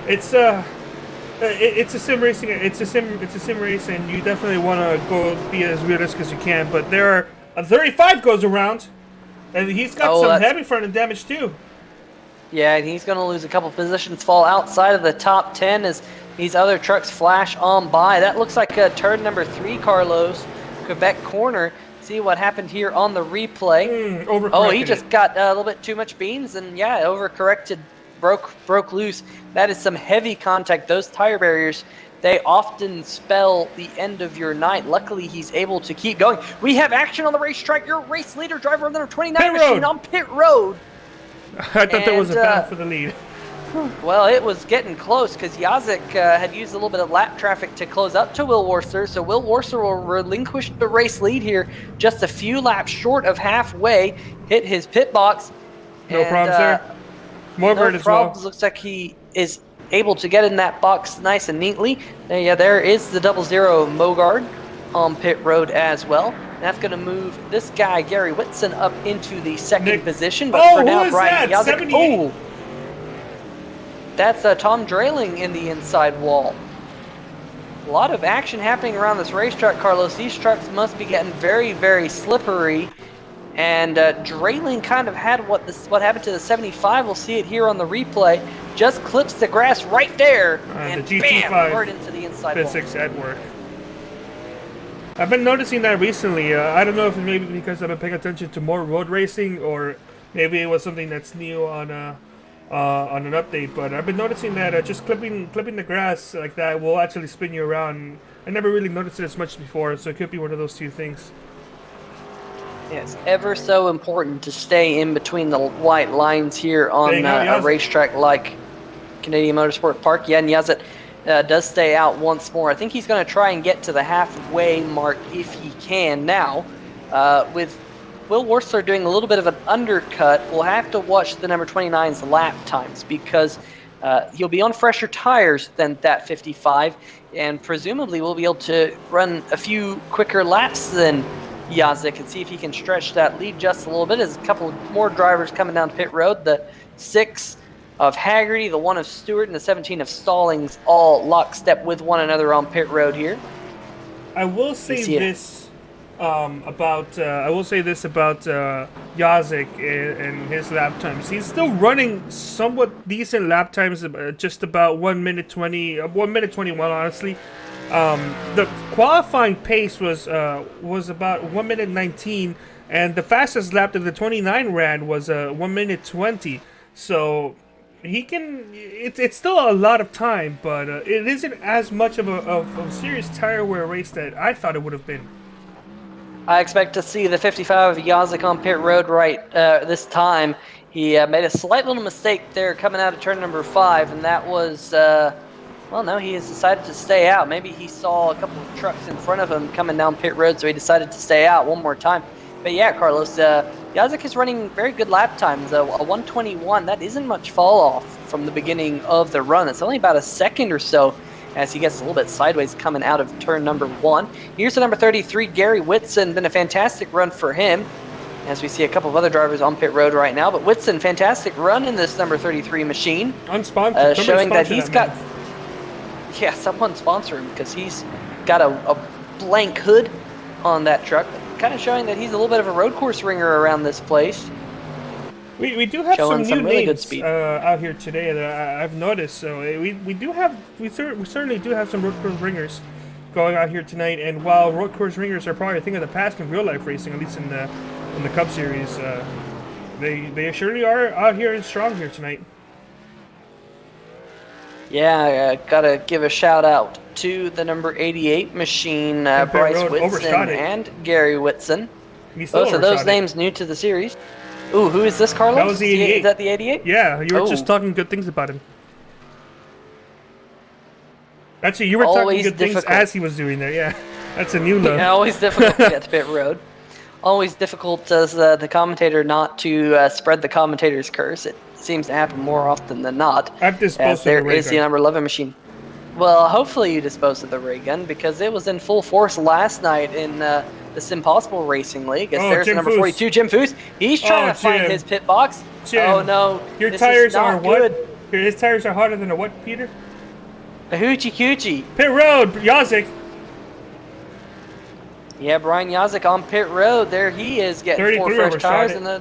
It's a sim racing. It's a sim race, and you definitely want to go be as realistic as you can. But there are a 35 goes around, and he's got some heavy front end damage too. Yeah, and he's going to lose a couple positions, fall outside of the top 10 as these other trucks flash on by. That looks like turn number 3, Carlos, Quebec corner. See what happened here on the replay. Oh, he just got a little bit too much beans, and yeah, overcorrected, broke loose. That is some heavy contact. Those tire barriers, they often spell the end of your night. Luckily, he's able to keep going. We have action on the racetrack. Your race leader, driver of the number 29 machine on pit road. I thought there was a battle for the lead. Well, it was getting close because Yazik had used a little bit of lap traffic to close up to Will Worcester. So Will Worcester will relinquish the race lead here, just a few laps short of halfway. Hit his pit box. No problems there. Morbert no as well. problems. Looks like he is able to get in that box nice and neatly. There is the 00 Mogard on pit road as well. And that's going to move this guy, Gary Whitson, up into the second position. But for now, Brian Yazik. Oh, that's Tom Drayling in the inside wall. A lot of action happening around this racetrack, Carlos. These trucks must be getting very, very slippery. And Drayling kind of had what happened to the 75. We'll see it here on the replay. Just clips the grass right there, and the bam, GT5 right into the inside physics at work. I've been noticing that recently. I don't know if it's maybe because I've been paying attention to more road racing, or maybe it was something that's new on an update. But I've been noticing that just clipping the grass like that will actually spin you around. I never really noticed it as much before, so it could be one of those two things. It's ever so important to stay in between the white lines here on a racetrack like Canadian Motorsport Park. Yeah, and Yazet does stay out once more. I think he's going to try and get to the halfway mark if he can. Now, with Will Wurzler doing a little bit of an undercut, we'll have to watch the number 29's lap times because he'll be on fresher tires than that 55, and presumably we'll be able to run a few quicker laps than Yazik and see if he can stretch that lead just a little bit. There's a couple more drivers coming down pit road. The 6 of Haggerty, the 1 of Stewart, and the 17 of Stallings all lockstep with one another on pit road here. I will say this about Yazik and his lap times. He's still running somewhat decent lap times, just about 1 minute 20, 1 minute 21, honestly. The qualifying pace was about 1 minute 19, and the fastest lap that the 29 ran was 1 minute 20. So he can. It's still a lot of time, but it isn't as much of a serious tire wear race that I thought it would have been. I expect to see the 55 of Yazik on pit road right this time. He made a slight little mistake there coming out of turn number 5, and that was. Well, no, he has decided to stay out. Maybe he saw a couple of trucks in front of him coming down pit road, so he decided to stay out one more time. But yeah, Carlos, Yazik is running very good lap times. A 121, that isn't much fall off from the beginning of the run. It's only about a second or so as he gets a little bit sideways coming out of turn number 1. Here's the number 33, Gary Whitson. Been a fantastic run for him, as we see a couple of other drivers on pit road right now. But Whitson, fantastic run in this number 33 machine. Unsponsored. Showing that he's got... Yeah, someone sponsor him because he's got a blank hood on that truck. Kind of showing that he's a little bit of a road course ringer around this place. We do have some new really names out here today that I've noticed. So we certainly do have some road course ringers going out here tonight. And while road course ringers are probably a thing of the past in real life racing, at least in the Cup Series, they surely are out here and strong here tonight. Yeah, gotta give a shout out to the number 88 machine, Bryce Whitson and Gary Whitson. Both of those names new to the series. Ooh, who is this, Carlos? That was the 88. Is that the 88? Yeah, you were just talking good things about him. Actually, you were talking good things as he was doing there, yeah. That's a new look. Yeah, always difficult to get to pit road. Always difficult as the commentator not to spread the commentator's curse. It seems to happen more often than not. I've disposed of the ray gun. There is the number 11 machine. Well, hopefully you disposed of the ray gun because it was in full force last night in this Impossible Racing League. There's the number 42, Jim Foose. He's trying to find his pit box. Jim, oh no, your tires are what? His tires are hotter than a what, Peter? A hoochie coochie. Pit road, Yazik. Yeah, Brian Yazik on pit road. There he is getting 4 fresh tires. And the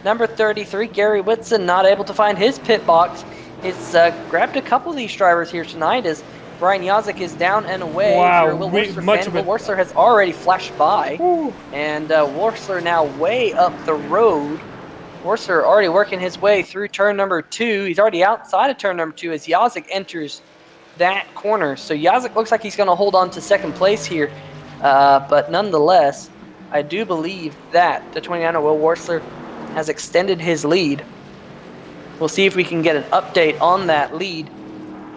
number 33, Gary Whitson, not able to find his pit box. It's grabbed a couple of these drivers here tonight as Brian Yazik is down and away. Wow, Will Wurzler has already flashed by. Ooh. And Wurzler now way up the road. Wurzler already working his way through turn number 2. He's already outside of turn number 2 as Yazik enters that corner. So Yazik looks like he's going to hold on to second place here. But nonetheless, I do believe that the 29er Will Wurzler has extended his lead. We'll see if we can get an update on that lead.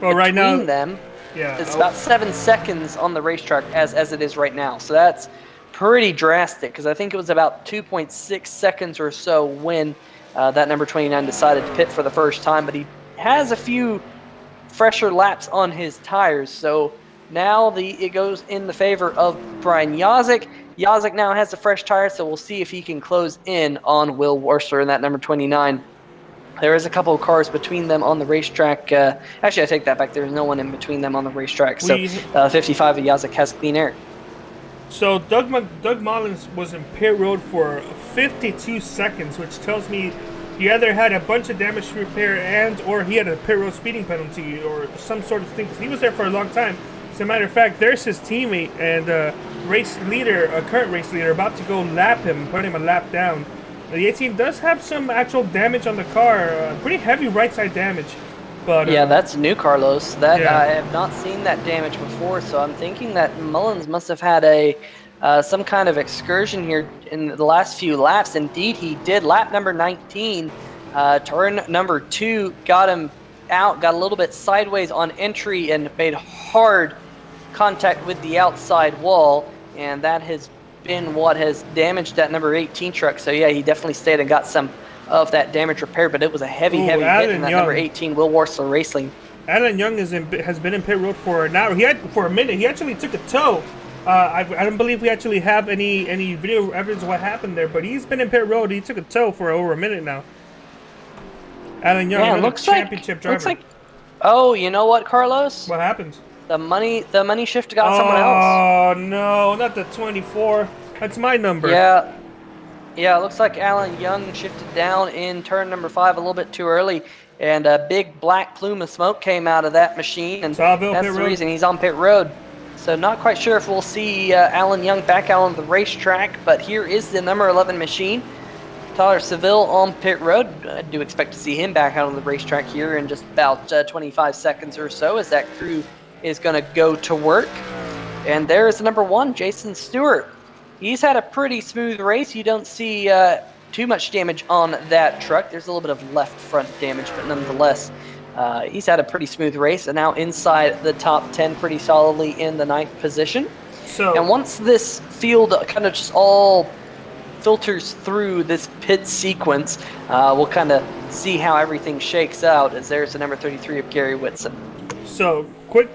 Well, right now, between them, yeah, it's about 7 seconds on the racetrack as it is right now. So that's pretty drastic because I think it was about 2.6 seconds or so when That number 29 decided to pit for the first time, but he has a few fresher laps on his tires. So now it goes in the favor of Brian Yazik. Yazik now has a fresh tire, so we'll see if he can close in on Will Worsler in that number 29. There is a couple of cars between them on the racetrack. Actually, I take that back. There's no one in between them on the racetrack. So 55 of Yazik has clean air. So Doug Mullins was in pit road for 52 seconds, which tells me he either had a bunch of damage to repair or he had a pit road speeding penalty or some sort of thing, because he was there for a long time. As a matter of fact, there's his teammate and current race leader, about to go lap him, put him a lap down. The 18 does have some actual damage on the car, pretty heavy right side damage. But yeah, that's new, Carlos. I have not seen that damage before, so I'm thinking that Mullins must have had some kind of excursion here in the last few laps. Indeed, he did. Lap number 19, turn number 2, got him out, got a little bit sideways on entry and made hard contact with the outside wall, and that has been what has damaged that number 18 truck. So yeah, he definitely stayed and got some of that damage repaired, but it was a heavy hit in that number 18 Will Worsler Racing. Alan Young has been in pit road for an hour. For a minute. He actually took a tow. I don't believe we actually have any video evidence of what happened there, but he's been in pit road. He took a tow for over a minute now. Alan Young, championship driver. Oh, you know what, Carlos? What happened? The money shift got someone else. Oh no, not the 24. That's my number. Yeah, it looks like Alan Young shifted down in turn number 5 a little bit too early, and a big black plume of smoke came out of that machine, and that's the reason he's on pit road. So not quite sure if we'll see Alan Young back out on the racetrack, but here is the number 11 machine. Tyler Seville on pit road. I do expect to see him back out on the racetrack here in just about 25 seconds or so as that crew is going to go to work. And there is the number 1, Jason Stewart. He's had a pretty smooth race. You don't see too much damage on that truck. There's a little bit of left front damage, but nonetheless, he's had a pretty smooth race and now inside the top 10 pretty solidly in the 9th position. And once this field kind of just all filters through this pit sequence, we'll kind of see how everything shakes out, as there's the number 33 of Gary Whitson. So, quick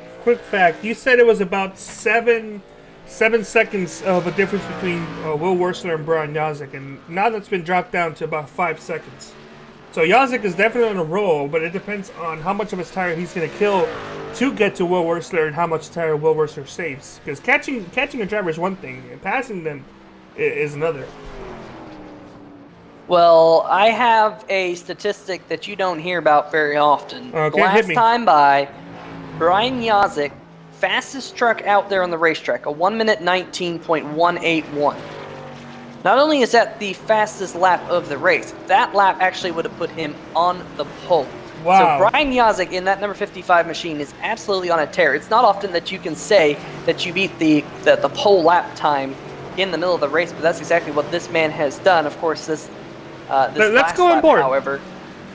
fact. You said it was about 7 seconds of a difference between Will Worsler and Brian Yazik, and now that's been dropped down to about 5 seconds. So Yazik is definitely on a roll, but it depends on how much of his tire he's going to kill to get to Will Worsler and how much tire Will Worsler saves. Because catching a driver is one thing, and passing them is another. Well, I have a statistic that you don't hear about very often. Okay, last time by, Brian Yazik, fastest truck out there on the racetrack, a 1 minute 19.181. Not only is that the fastest lap of the race, that lap actually would have put him on the pole. Wow. So Brian Yazik in that number 55 machine is absolutely on a tear. It's not often that you can say that you beat the pole lap time in the middle of the race, but that's exactly what this man has done. Of course, this let's go on board. However,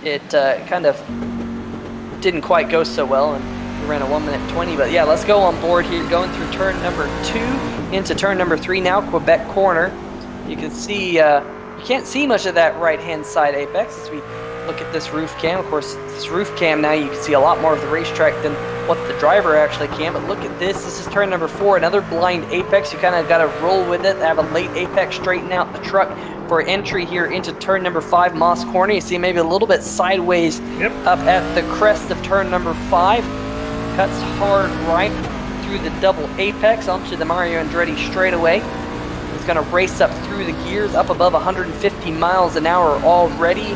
it kind of didn't quite go so well, and we ran a 1 minute 20. But yeah, let's go on board here, going through turn number 2 into turn number 3 now, Quebec corner. You can see, you can't see much of that right-hand side apex as we look at this roof cam. Of course, this roof cam now you can see a lot more of the racetrack than what the driver actually can. But look at this. This is turn number 4, another blind apex. You kind of got to roll with it, have a late apex, straighten out the truck for entry here into turn number 5, Moss Corner. You see maybe a little bit sideways up at the crest of turn number 5. Cuts hard right through the double apex onto the Mario Andretti straightaway. He's going to race up through the gears, up above 150 miles an hour already.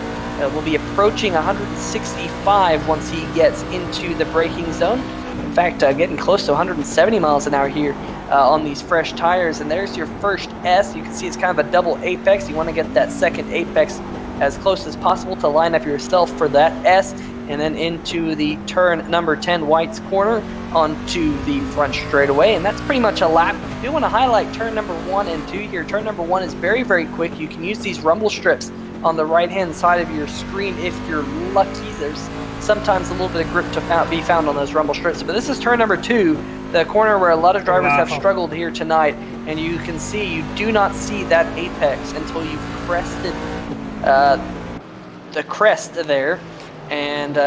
Will be approaching 165 once he gets into the braking zone. In fact, getting close to 170 miles an hour here on these fresh tires. And there's your first S. You can see it's kind of a double apex. You want to get that second apex as close as possible to line up yourself for that S. And then into the turn number 10, White's Corner, onto the front straightaway. And that's pretty much a lap. I do want to highlight turn number 1 and 2 here. Turn number 1 is very, very quick. You can use these rumble strips on the right-hand side of your screen if you're lucky. There's sometimes a little bit of grip to be found on those rumble strips. But this is turn number 2, the corner where a lot of drivers have struggled here tonight. And you can see, you do not see that apex until you've crested the crest there, and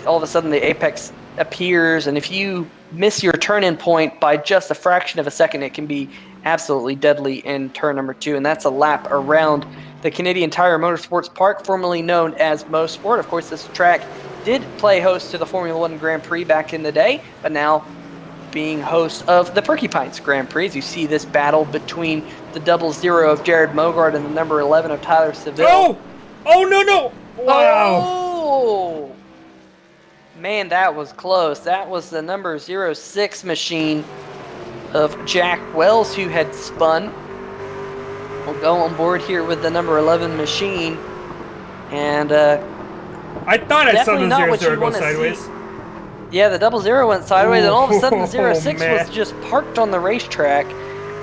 all of a sudden the apex appears, and if you miss your turn-in point by just a fraction of a second, it can be absolutely deadly in turn number 2, and that's a lap around the Canadian Tire Motorsports Park, formerly known as Mosport. Of course, this track did play host to the Formula One Grand Prix back in the day, but now being host of the Perky Pints Grand Prix. As you see this battle between the 00 of Jared Mogart and the number 11 of Tyler Seville. Oh, no. Wow. Oh! Man, that was close. That was the number 06 machine of Jack Wells, who had spun. We'll go on board here with the number 11 machine. And I thought I saw the 00 go sideways. See. Yeah, the 00 went sideways, and all of a sudden the 06 man. was just parked on the racetrack.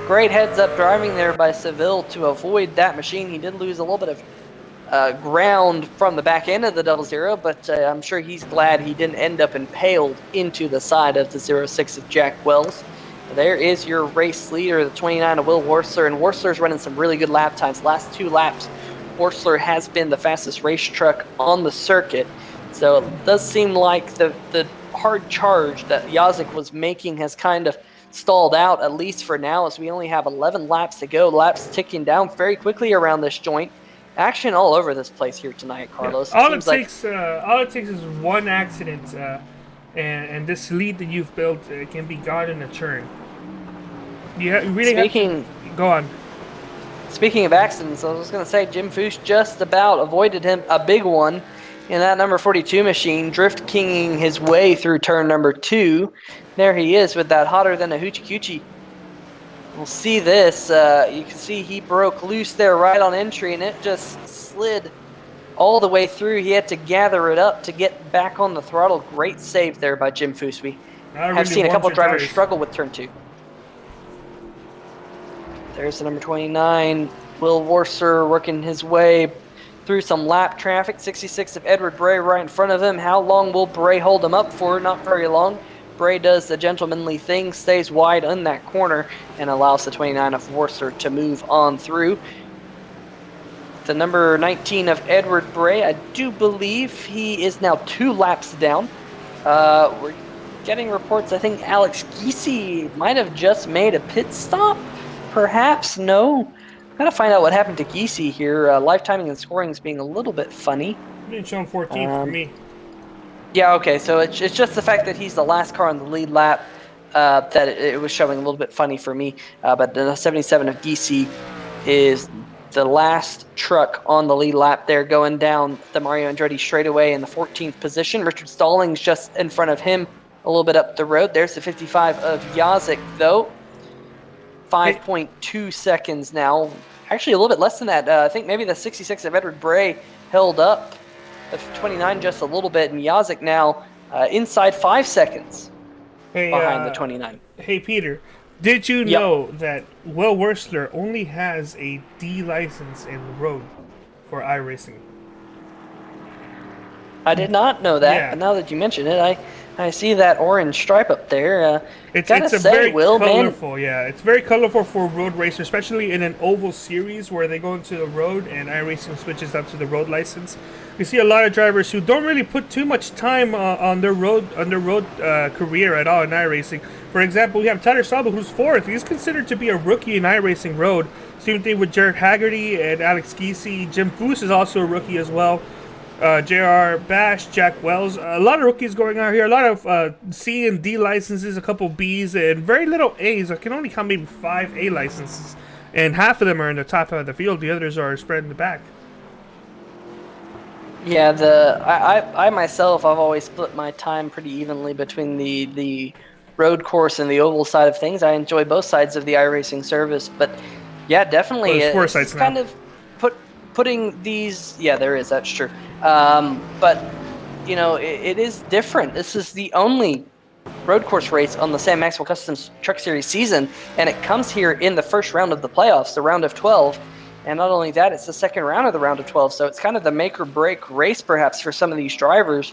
Great heads-up driving there by Seville to avoid that machine. He did lose a little bit of ground from the back end of the 00, but I'm sure he's glad he didn't end up impaled into the side of the 06 of Jack Wells. There is your race leader, the 29 of Will Worsler, and Worsler's running some really good lap times. Last 2 laps, Worsler has been the fastest race truck on the circuit, so it does seem like the hard charge that Yazik was making has kind of stalled out, at least for now, as we only have 11 laps to go. Laps ticking down very quickly around this joint. Action all over this place here tonight, Carlos. Yeah. All it takes is one accident, and this lead that you've built can be gone in a turn. You really have to go on. Speaking of accidents, I was going to say Jim Fuchs just about avoided him a big one in that number 42 machine, drift kinging his way through turn number 2. There he is with that hotter than a hoochie coochie. We'll see this. You can see he broke loose there right on entry, and it just slid all the way through. He had to gather it up to get back on the throttle. Great save there by Jim Fuchs. I've seen a couple of drivers struggle with turn 2. There's the number 29, Will Worsler, working his way through some lap traffic. 66 of Edward Bray right in front of him. How long will Bray hold him up for? Not very long. Bray does the gentlemanly thing, stays wide in that corner, and allows the 29 of Worsler to move on through. The number 19 of Edward Bray, I do believe he is now 2 laps down. We're getting reports, I think Alex Giese might have just made a pit stop. Perhaps, no. Gotta find out what happened to Giese here. Lifetiming and scoring is being a little bit funny. It's on 14 for me. Yeah, okay, so it's just the fact that he's the last car on the lead lap that it was showing a little bit funny for me. But the 77 of Giese is the last truck on the lead lap there, going down the Mario Andretti straightaway in the 14th position. Richard Stallings just in front of him a little bit up the road. There's the 55 of Yazik, though. 5.2 seconds now. Actually, a little bit less than that. I think maybe the 66 of Edward Bray held up the 29 just a little bit, and Yazik now inside 5 seconds behind the 29. Hey, Peter, did you know that Will Worsler only has a D license in road for iRacing? I did not know that, but now that you mention it, I see that orange stripe up there. It's very colorful, It's very colorful for road racers, especially in an oval series where they go into the road and iRacing switches up to the road license. We see a lot of drivers who don't really put too much time on their road career at all in iRacing. For example, we have Tyler Sabo, who's 4th. He's considered to be a rookie in iRacing road. Same thing with Jared Haggerty and Alex Giese. Jim Fuchs is also a rookie as well. J.R. Bash, Jack Wells, a lot of rookies going out here, a lot of C and D licenses, a couple Bs, and very little As. I can only count maybe 5 A licenses, and half of them are in the top half of the field. The others are spread in the back. Yeah, I myself, I've always split my time pretty evenly between the road course and the oval side of things. I enjoy both sides of the iRacing service, but yeah, definitely it's kind of putting these, there is, that's true. But, you know, it is different. This is the only road course race on the Sam Maxwell Customs Truck Series season, and it comes here in the first round of the playoffs, the round of 12. And not only that, it's the second round of the round of 12, so it's kind of the make or break race, perhaps, for some of these drivers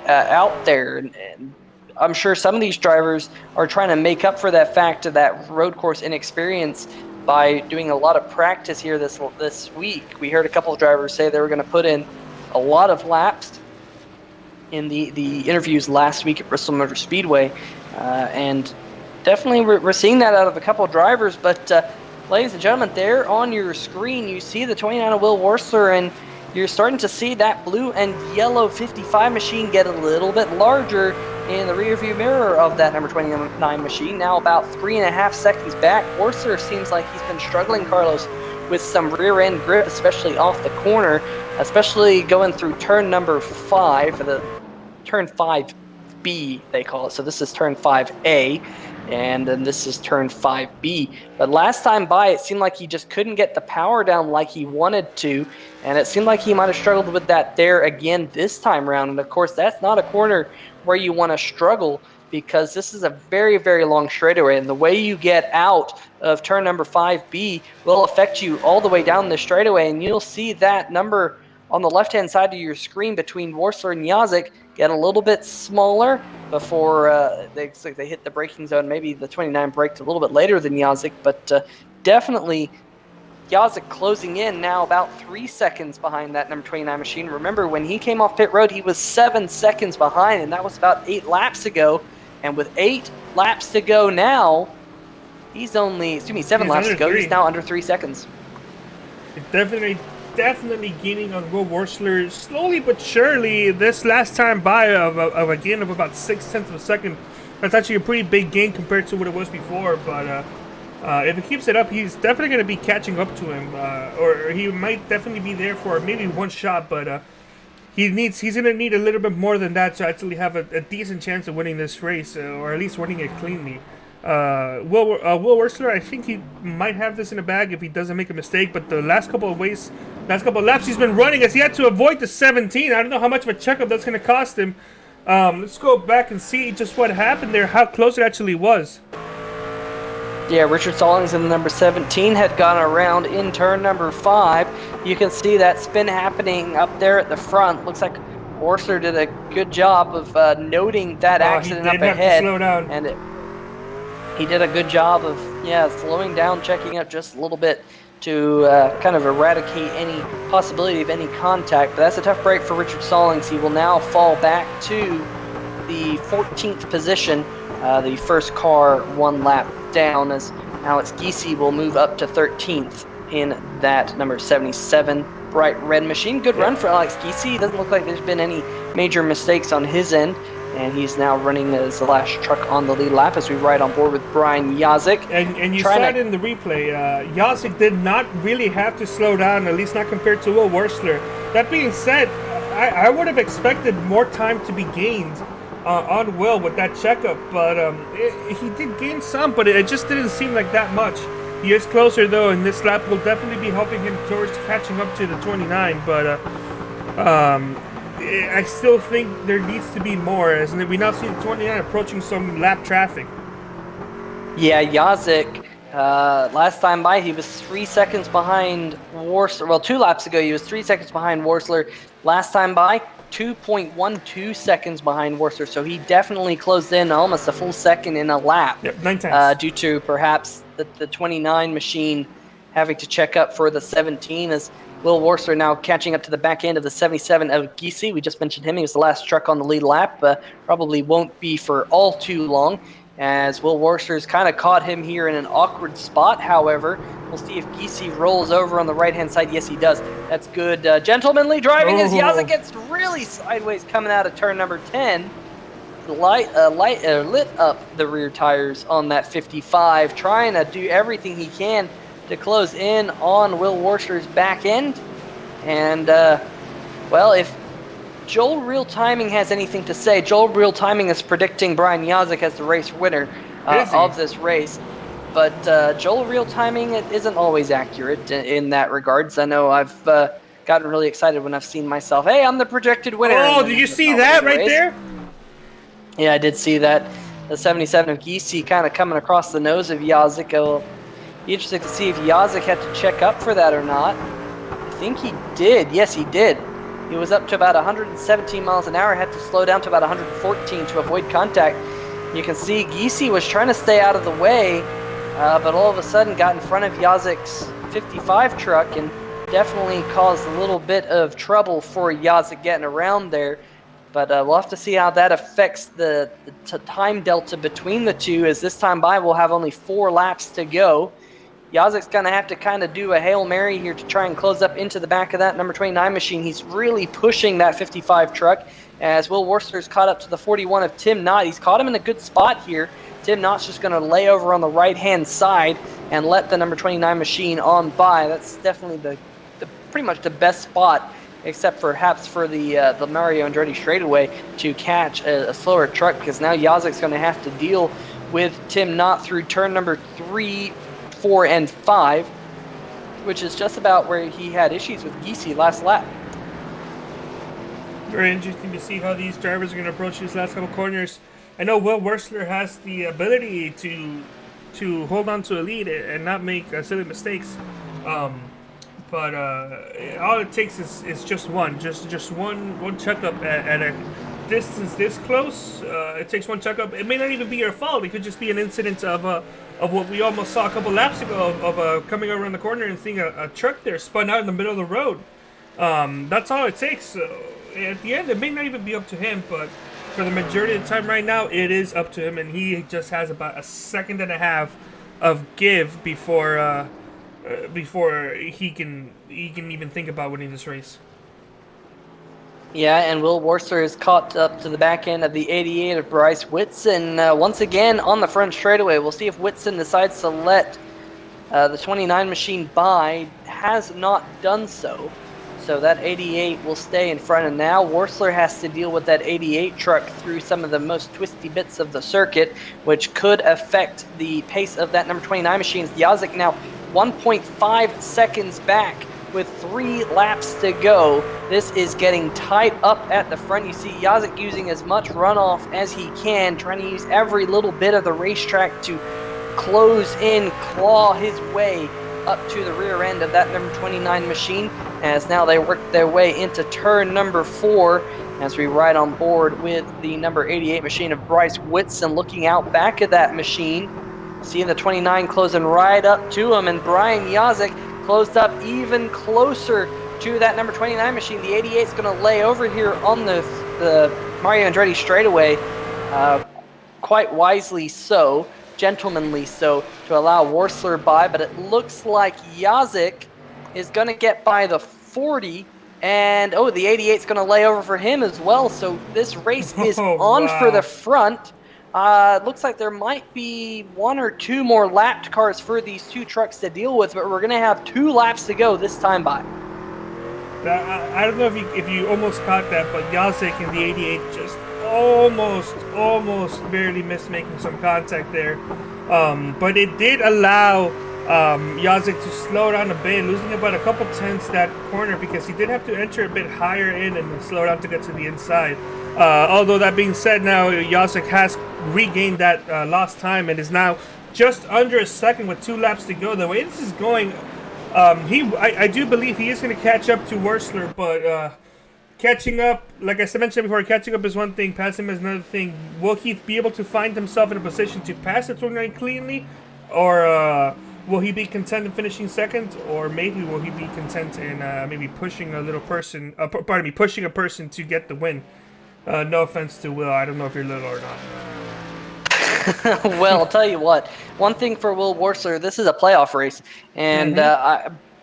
out there. And I'm sure some of these drivers are trying to make up for that fact of that road course inexperience by doing a lot of practice here this week. We heard a couple of drivers say they were going to put in a lot of laps in the interviews last week at Bristol Motor Speedway, and definitely we're seeing that out of a couple of drivers. But ladies and gentlemen, there on your screen you see the 29 of Will Worsler, and you're starting to see that blue and yellow 55 machine get a little bit larger in the rearview mirror of that number 29 machine. Now about 3.5 seconds back. Worsler seems like he's been struggling, Carlos, with some rear end grip, especially off the corner, especially going through turn number 5, the turn 5B they call it. So this is turn 5A, and then this is turn 5B. But last time by, it seemed like he just couldn't get the power down like he wanted to, and it seemed like he might have struggled with that there again this time around. And of course, that's not a corner where you want to struggle, because this is a very, very long straightaway, and the way you get out of turn number 5B will affect you all the way down the straightaway. And you'll see that number on the left-hand side of your screen between Worsler and Jazyk get a little bit smaller before they hit the braking zone. Maybe the 29 braked a little bit later than Jazyk, but definitely Jazyk closing in now about 3 seconds behind that number 29 machine. Remember, when he came off pit road, he was 7 seconds behind, and that was about 8 laps ago. And with 8 laps to go now, he's only, 7 laps to go, he's now under 3 seconds. It's definitely gaining on Will Worsler slowly but surely. This last time by of a gain of about 0.6 of a second, that's actually a pretty big gain compared to what it was before. But if he keeps it up, he's definitely going to be catching up to him, or he might definitely be there for maybe one shot. But he's going to need a little bit more than that to actually have a decent chance of winning this race, or at least winning it cleanly. Will Worsler, I think he might have this in the bag if he doesn't make a mistake, but the last couple of laps he's been running has he had to avoid the 17. I don't know how much of a checkup that's going to cost him. Let's go back and see just what happened there, how close it actually was. Yeah, Richard Stallings in the number 17 had gone around in turn number 5. You can see that spin happening up there at the front. Looks like Worsler did a good job of noting that accident up ahead. Slow down. And he did a good job of, slowing down, checking up just a little bit to kind of eradicate any possibility of any contact. But that's a tough break for Richard Stallings. He will now fall back to the 14th position, the first car 1 lap down, as Alex Giese will move up to 13th in that number 77 bright red machine. Good run for Alex Giese. It doesn't look like there's been any major mistakes on his end, and he's now running as the last truck on the lead lap as we ride on board with Brian Jazyk. And you saw it in the replay. Jazyk did not really have to slow down, at least not compared to Will Worsler. That being said, I would have expected more time to be gained on Will with that checkup, but he did gain some, but it just didn't seem like that much. He is closer though, and this lap will definitely be helping him towards catching up to the 29, but I still think there needs to be more, as we now see the 29 approaching some lap traffic. Yeah, Jazyk, last time by, he was 3 seconds behind Worsler. Well, 2 laps ago, he was 3 seconds behind Worsler. Last time by, 2.12 seconds behind Worsler, so he definitely closed in almost a full second in a lap. Yep, 9 tenths. Due to perhaps the 29 machine having to check up for the 17, as Will Worsler now catching up to the back end of the 77 of Giese. We just mentioned him. He was the last truck on the lead lap. Probably won't be for all too long, as Will Worsler's kind of caught him here in an awkward spot. However, we'll see if Giese rolls over on the right-hand side. Yes, he does. That's good gentlemanly driving as Jazyk gets really sideways coming out of turn number 10. Lit up the rear tires on that 55, trying to do everything he can to close in on Will Worsler's back end. And, well, if Joel Real Timing has anything to say, Joel Real Timing is predicting Brian Jazyk as the race winner of this race. But Joel Real Timing isn't always accurate in that regards. I know I've gotten really excited when I've seen myself, hey, I'm the projected winner. Oh, did you see that right there? Yeah, I did see that. The 77 of Giese kind of coming across the nose of Jazyk. It'll be interesting to see if Jazyk had to check up for that or not. I think he did. Yes, he did. He was up to about 117 miles an hour, had to slow down to about 114 to avoid contact. You can see Giese was trying to stay out of the way, but all of a sudden got in front of Yazyk's 55 truck and definitely caused a little bit of trouble for Yazik getting around there. But we'll have to see how that affects the time delta between the two, as this time by we'll have only 4 laps to go. Yazik's going to have to kind of do a Hail Mary here to try and close up into the back of that number 29 machine. He's really pushing that 55 truck as Will Worcster's caught up to the 41 of Tim Knott. He's caught him in a good spot here. Tim Knott's just going to lay over on the right-hand side and let the number 29 machine on by. That's definitely the pretty much the best spot, except perhaps for the Mario Andretti straightaway, to catch a slower truck, because now Yazik's going to have to deal with Tim Knott through turn number 3, 4, and 5, which is just about where he had issues with Giese last lap. Very interesting to see how these drivers are going to approach these last couple corners. I know Will Worcester has the ability to hold on to a lead and not make silly mistakes, but all it takes is just one checkup at a distance this close. It takes one checkup. It may not even be your fault. It could just be an incident of what we almost saw a couple laps ago of coming around the corner and seeing a truck there spun out in the middle of the road. That's all it takes. At the end, it may not even be up to him, but for the majority of the time right now, it is up to him, and he just has about a second and a half of give before he can even think about winning this race. Yeah, and Will Worcester is caught up to the back end of the 88 of Bryce Whitson. Once again on the front straightaway. We'll see if Whitson decides to let the 29 machine by. Has not done so. So that 88 will stay in front, and now Worcester has to deal with that 88 truck through some of the most twisty bits of the circuit, which could affect the pace of that number 29 machine. Yazik now 1.5 seconds back with 3 laps to go. This is getting tied up at the front. You see Yazik using as much runoff as he can, trying to use every little bit of the racetrack to close in, claw his way up to the rear end of that number 29 machine, as now they work their way into turn number 4 as we ride on board with the number 88 machine of Bryce Whitson, looking out back at that machine, seeing the 29 closing right up to him, and Brian Yazik closed up even closer to that number 29 machine. The 88 is going to lay over here on the Mario Andretti straightaway, quite wisely so, gentlemanly so, to allow Worcester by, but it looks like Yazik is going to get by the 40, and the 88 is going to lay over for him as well, so this race is on for the front. Looks like there might be 1 or 2 more lapped cars for these 2 trucks to deal with, but we're going to have 2 laps to go this time by. I don't know if you almost caught that, but Yazik and the 88 just almost barely missed making some contact there. But it did allow Yazik to slow down a bit, losing about a couple tenths that corner, because he did have to enter a bit higher in and slow down to get to the inside. Although that being said, now Yazik has regained that lost time and is now just under a second with 2 laps to go. The way this is going, I do believe he is going to catch up to Worcester, but catching up, like I mentioned before, catching up is one thing, passing him is another thing. Will he be able to find himself in a position to pass the 29 cleanly, or will he be content in finishing second, or maybe will he be content in maybe pushing a person to get the win? No offense to Will, I don't know if you're little or not. Well, I'll tell you what, one thing for Will Worcester, this is a playoff race, and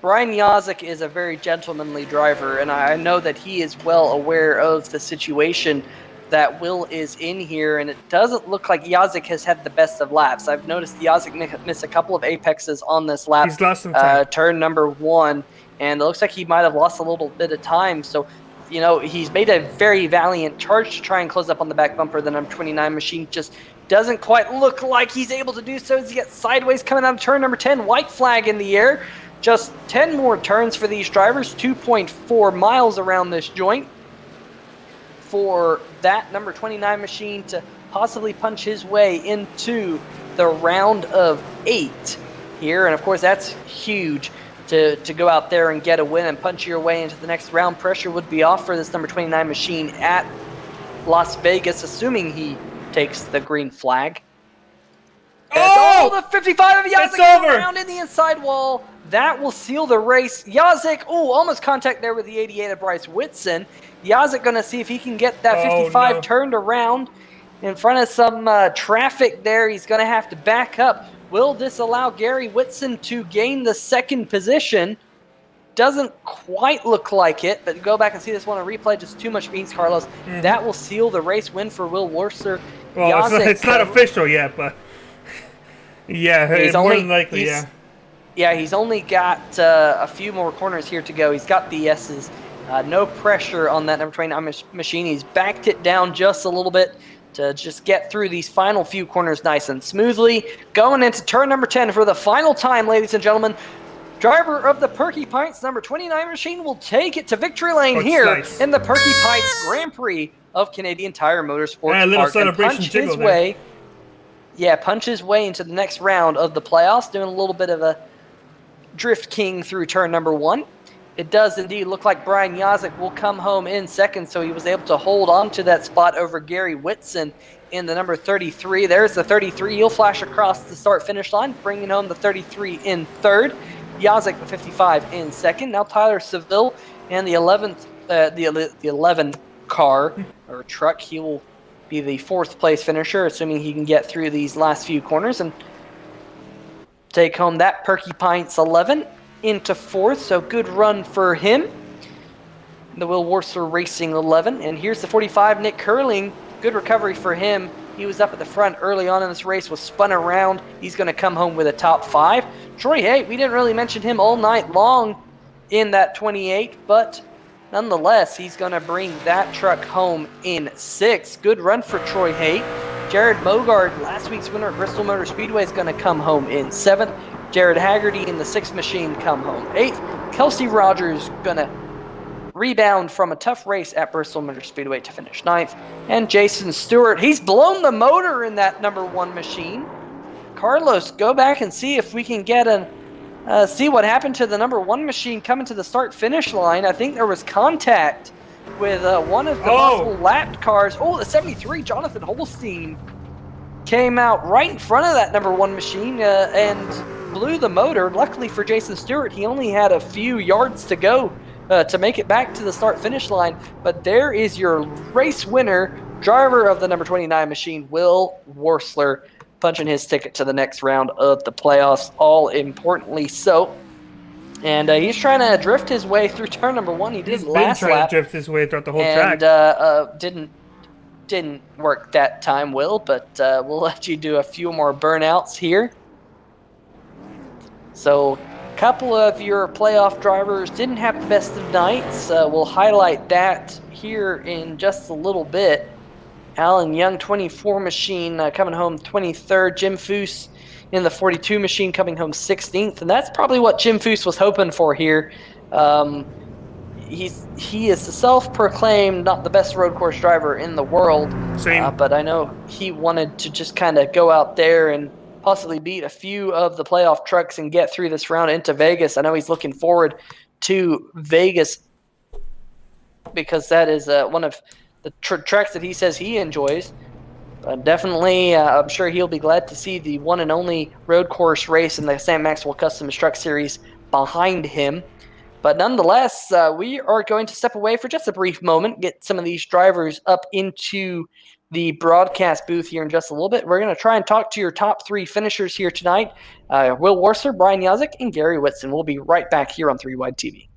Brian Yazik is a very gentlemanly driver, and I know that he is well aware of the situation that Will is in here, and it doesn't look like Yazik has had the best of laps. I've noticed Yazik missed a couple of apexes on this lap. He's lost some time. Turn number 1, and it looks like he might have lost a little bit of time, so he's made a very valiant charge to try and close up on the back bumper. The number 29 machine just doesn't quite look like he's able to do so as he gets sideways coming out of turn number 10. White flag in the air. Just 10 more turns for these drivers, 2.4 miles around this joint for that number 29 machine to possibly punch his way into the round of 8 here. And of course, that's huge to go out there and get a win and punch your way into the next round. Pressure would be off for this number 29 machine at Las Vegas, assuming he takes the green flag. Oh! The 55 of Yazik It's over. around in the inside wall. That will seal the race. Yazik, almost contact there with the 88 of Bryce Whitson. Yazik going to see if he can get that 55 turned around in front of some traffic there. He's going to have to back up. Will this allow Gary Whitson to gain the second position? Doesn't quite look like it, but go back and see this one on replay. Just too much beans, Carlos. Mm-hmm. That will seal the race win for Will Wurzler. Well, it's not official yet, but yeah, more than likely, yeah. Yeah, he's only got a few more corners here to go. He's got the S's. No pressure on that number 29 machine. He's backed it down just a little bit to just get through these final few corners nice and smoothly. Going into turn number 10 for the final time, ladies and gentlemen. Driver of the Perky Pints number 29 machine will take it to victory lane here in the Perky Pints Grand Prix of Canadian Tire Motorsports. A little celebration jingle there. Punch his way into the next round of the playoffs, doing a little bit of a drift king through turn number 1. It does indeed look like Brian Yazik will come home in second, so he was able to hold on to that spot over Gary Whitson in the number 33. There's the 33. He'll flash across the start-finish line, bringing home the 33 in third. Yazik, the 55, in second. Now Tyler Seville and the 11 car or truck. He will be the fourth place finisher, assuming he can get through these last few corners and take home that Perky Pints 11 into fourth. So good run for him. The Will Wurzler Racing 11. And here's the 45, Nick Curling. Good recovery for him. He was up at the front early on in this race, was spun around. He's going to come home with a top 5. Troy Haight, we didn't really mention him all night long in that 28, but nonetheless, he's going to bring that truck home in 6th. Good run for Troy Haight. Jared Mogard, last week's winner at Bristol Motor Speedway, is going to come home in 7th. Jared Haggerty in the 6th machine come home 8th. Kelsey Rogers going to rebound from a tough race at Bristol Motor Speedway to finish 9th. And Jason Stewart, he's blown the motor in that number 1 machine. Carlos, go back and see if we can get see what happened to the number 1 machine coming to the start-finish line. I think there was contact with one of the possible lapped cars. The 73, Jonathan Holstein, came out right in front of that number 1 machine and blew the motor. Luckily for Jason Stewart, he only had a few yards to go to make it back to the start-finish line. But there is your race winner, driver of the number 29 machine, Will Wurzler, punching his ticket to the next round of the playoffs, all importantly so. And he's trying to drift his way through turn number 1. He did last lap. He's trying to drift his way throughout the whole track. And didn't work that time, Will, but we'll let you do a few more burnouts here. So a couple of your playoff drivers didn't have the best of nights. We'll highlight that here in just a little bit. Alan Young, 24 machine, coming home 23rd. Jim Foose in the 42 machine coming home 16th. And that's probably what Jim Foose was hoping for here. He is the self-proclaimed not the best road course driver in the world. But I know he wanted to just kind of go out there and possibly beat a few of the playoff trucks and get through this round into Vegas. I know he's looking forward to Vegas because that is one of the tracks that he says he enjoys. Definitely, I'm sure he'll be glad to see the one and only road course race in the Sam Maxwell Customs Truck Series behind him. But nonetheless, we are going to step away for just a brief moment, get some of these drivers up into the broadcast booth here in just a little bit. We're going to try and talk to your top 3 finishers here tonight, Will Wurzler, Brian Yazik, and Gary Whitson. We'll be right back here on 3 Wide TV.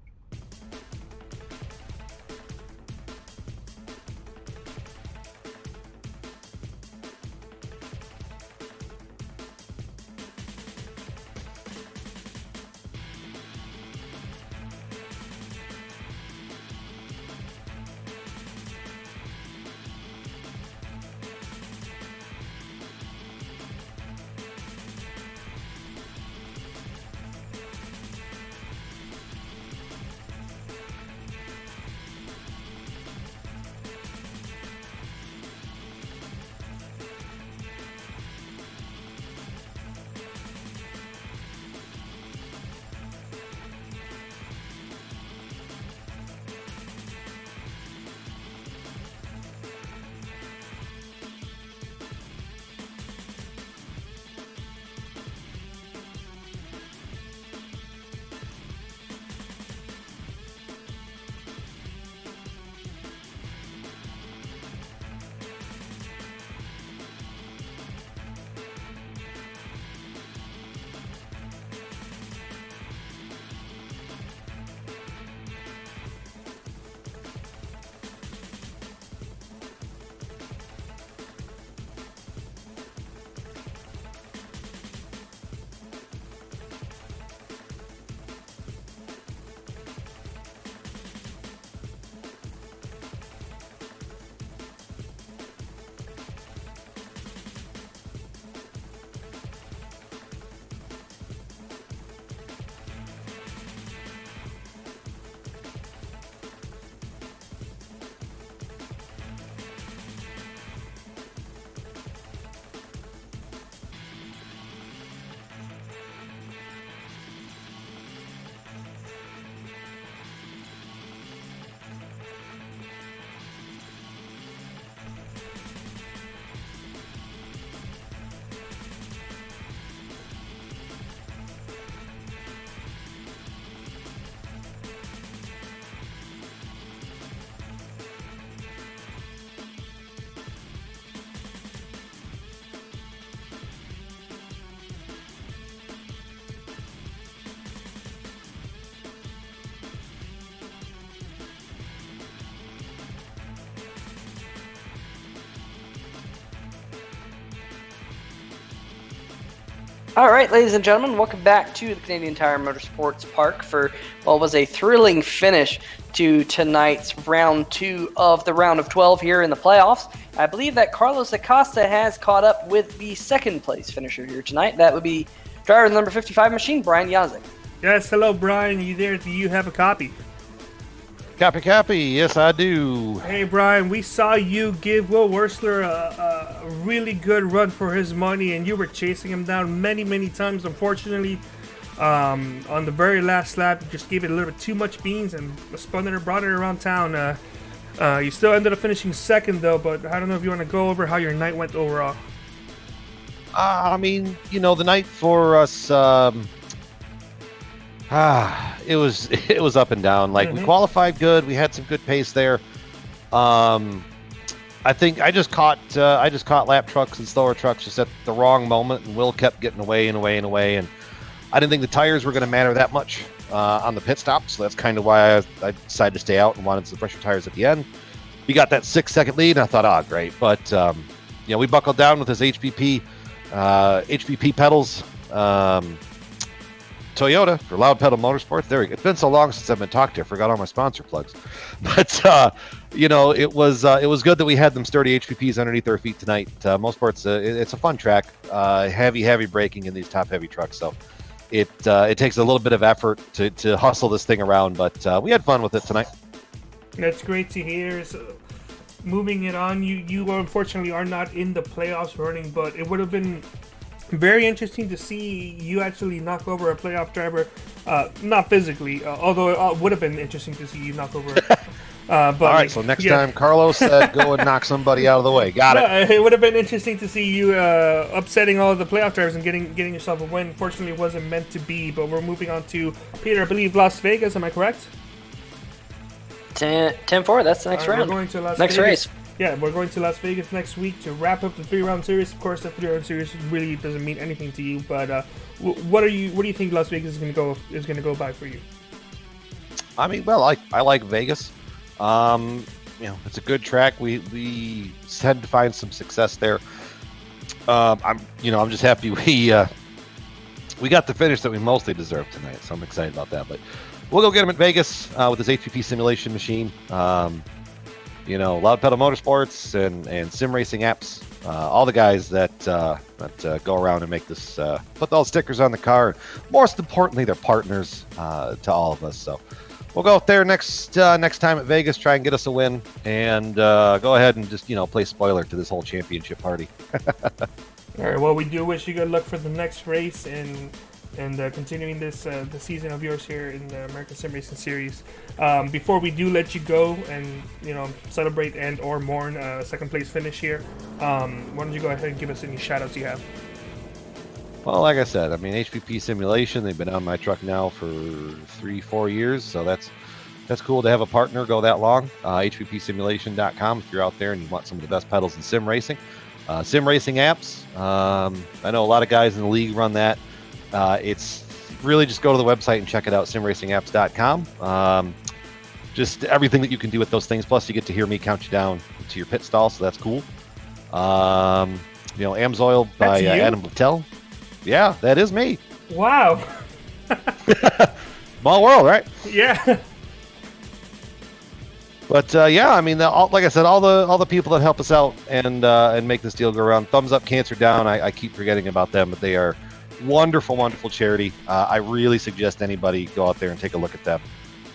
All right, ladies and gentlemen, welcome back to the Canadian Tire Motorsports Park for what was a thrilling finish to tonight's round 2 of the round of 12 here in the playoffs. I believe that Carlos Acosta has caught up with the second place finisher here tonight. That would be driver number 55 machine, Brian Yazek. Yes, hello, Brian. You there? Do you have a copy? Copy. Yes, I do. Hey, Brian, we saw you give Will Wursler a really good run for his money, and you were chasing him down many times. Unfortunately, on the very last lap, you just gave it a little bit too much beans and spun it and brought it around town. You still ended up finishing second, though, but I don't know if you want to go over how your night went overall. The night for us... it was up and down. Like, we qualified good. We had some good pace there. I think I just caught lap trucks and slower trucks just at the wrong moment, and Will kept getting away. And I didn't think the tires were going to matter that much on the pit stop, so that's kind of why I decided to stay out and wanted some fresher tires at the end. We got that 6-second lead, and I thought, great. But we buckled down with his HPP pedals. Toyota for Loud Pedal Motorsports. There we go. It's been so long since I've been talked to. I forgot all my sponsor plugs. But it was good that we had them sturdy HPPs underneath our feet tonight. Mosport's it's a fun track. Heavy braking in these top heavy trucks. So it takes a little bit of effort to hustle this thing around. But we had fun with it tonight. That's great to hear. So, moving it on, you unfortunately are not in the playoffs running, but it would have been very interesting to see you actually knock over a playoff driver, not physically, although it would have been interesting to see you knock over. But all right, so next time Carlos said go and knock somebody out of the way. Got it. It would have been interesting to see you upsetting all of the playoff drivers and getting yourself a win. Fortunately, it wasn't meant to be, but we're moving on to, Peter, I believe Las Vegas, am I correct? 10-4, that's the next round. We're going to Las Vegas. Race. Yeah, we're going to Las Vegas next week to wrap up the 3-round series. Of course, the 3-round series really doesn't mean anything to you, but what do you think Las Vegas is going to go by for you? I like Vegas. It's a good track. We had to find some success there. I'm just happy we got the finish that we mostly deserved tonight, so I'm excited about that. But we'll go get him at Vegas with his HPP simulation machine. Loud Pedal Motorsports and sim racing apps, all the guys that go around and make this, put all the stickers on the car. Most importantly, they're partners to all of us. So we'll go out there next time at Vegas, try and get us a win, and go ahead and just play spoiler to this whole championship party. All right. Well, we do wish you good luck for the next race and continuing this the season of yours here in the American Sim Racing Series. Before we do let you go and celebrate and or mourn a second place finish here, why don't you go ahead and give us any shout outs you have? Well, like I said, HPP Simulation, they've been on my truck now for 3-4 years, so that's cool to have a partner go that long. HPPsimulation.com if you're out there and you want some of the best pedals in sim racing. Sim racing apps, I know a lot of guys in the league run that. It's really just go to the website and check it out, simracingapps.com. Just everything that you can do with those things. Plus, you get to hear me count you down to your pit stall, so that's cool. Amsoil by Adam Littell. Yeah, that is me. Wow. Small world, right? Yeah. But like I said, all the people that help us out and make this deal go around. Thumbs Up, Cancer Down. I keep forgetting about them, but they are wonderful charity. I really suggest anybody go out there and take a look at them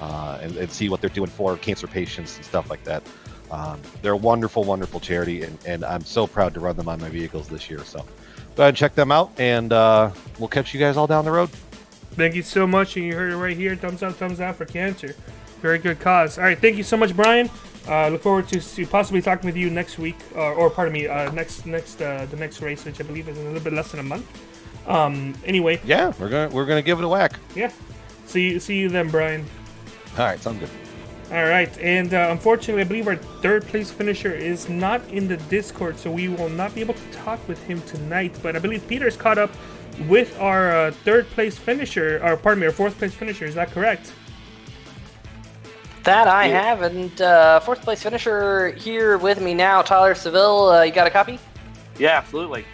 and see what they're doing for cancer patients and stuff like that. They're a wonderful charity, and I'm so proud to run them on my vehicles this year. So go ahead and check them out, and we'll catch you guys all down the road. Thank you so much, and you heard it right here. Thumbs up, thumbs down for cancer. Very good cause. All right, thank you so much, Brian. Look forward to possibly talking with you next week, the next race, which I believe is in a little bit less than a month. Anyway. Yeah, we're gonna give it a whack. Yeah. See you then, Brian. All right, sounds good. All right, and unfortunately, I believe our third place finisher is not in the Discord, so we will not be able to talk with him tonight. But I believe Peter's caught up with our fourth place finisher. Is that correct? That I have, and fourth place finisher here with me now, Tyler Seville. You got a copy? Yeah, absolutely.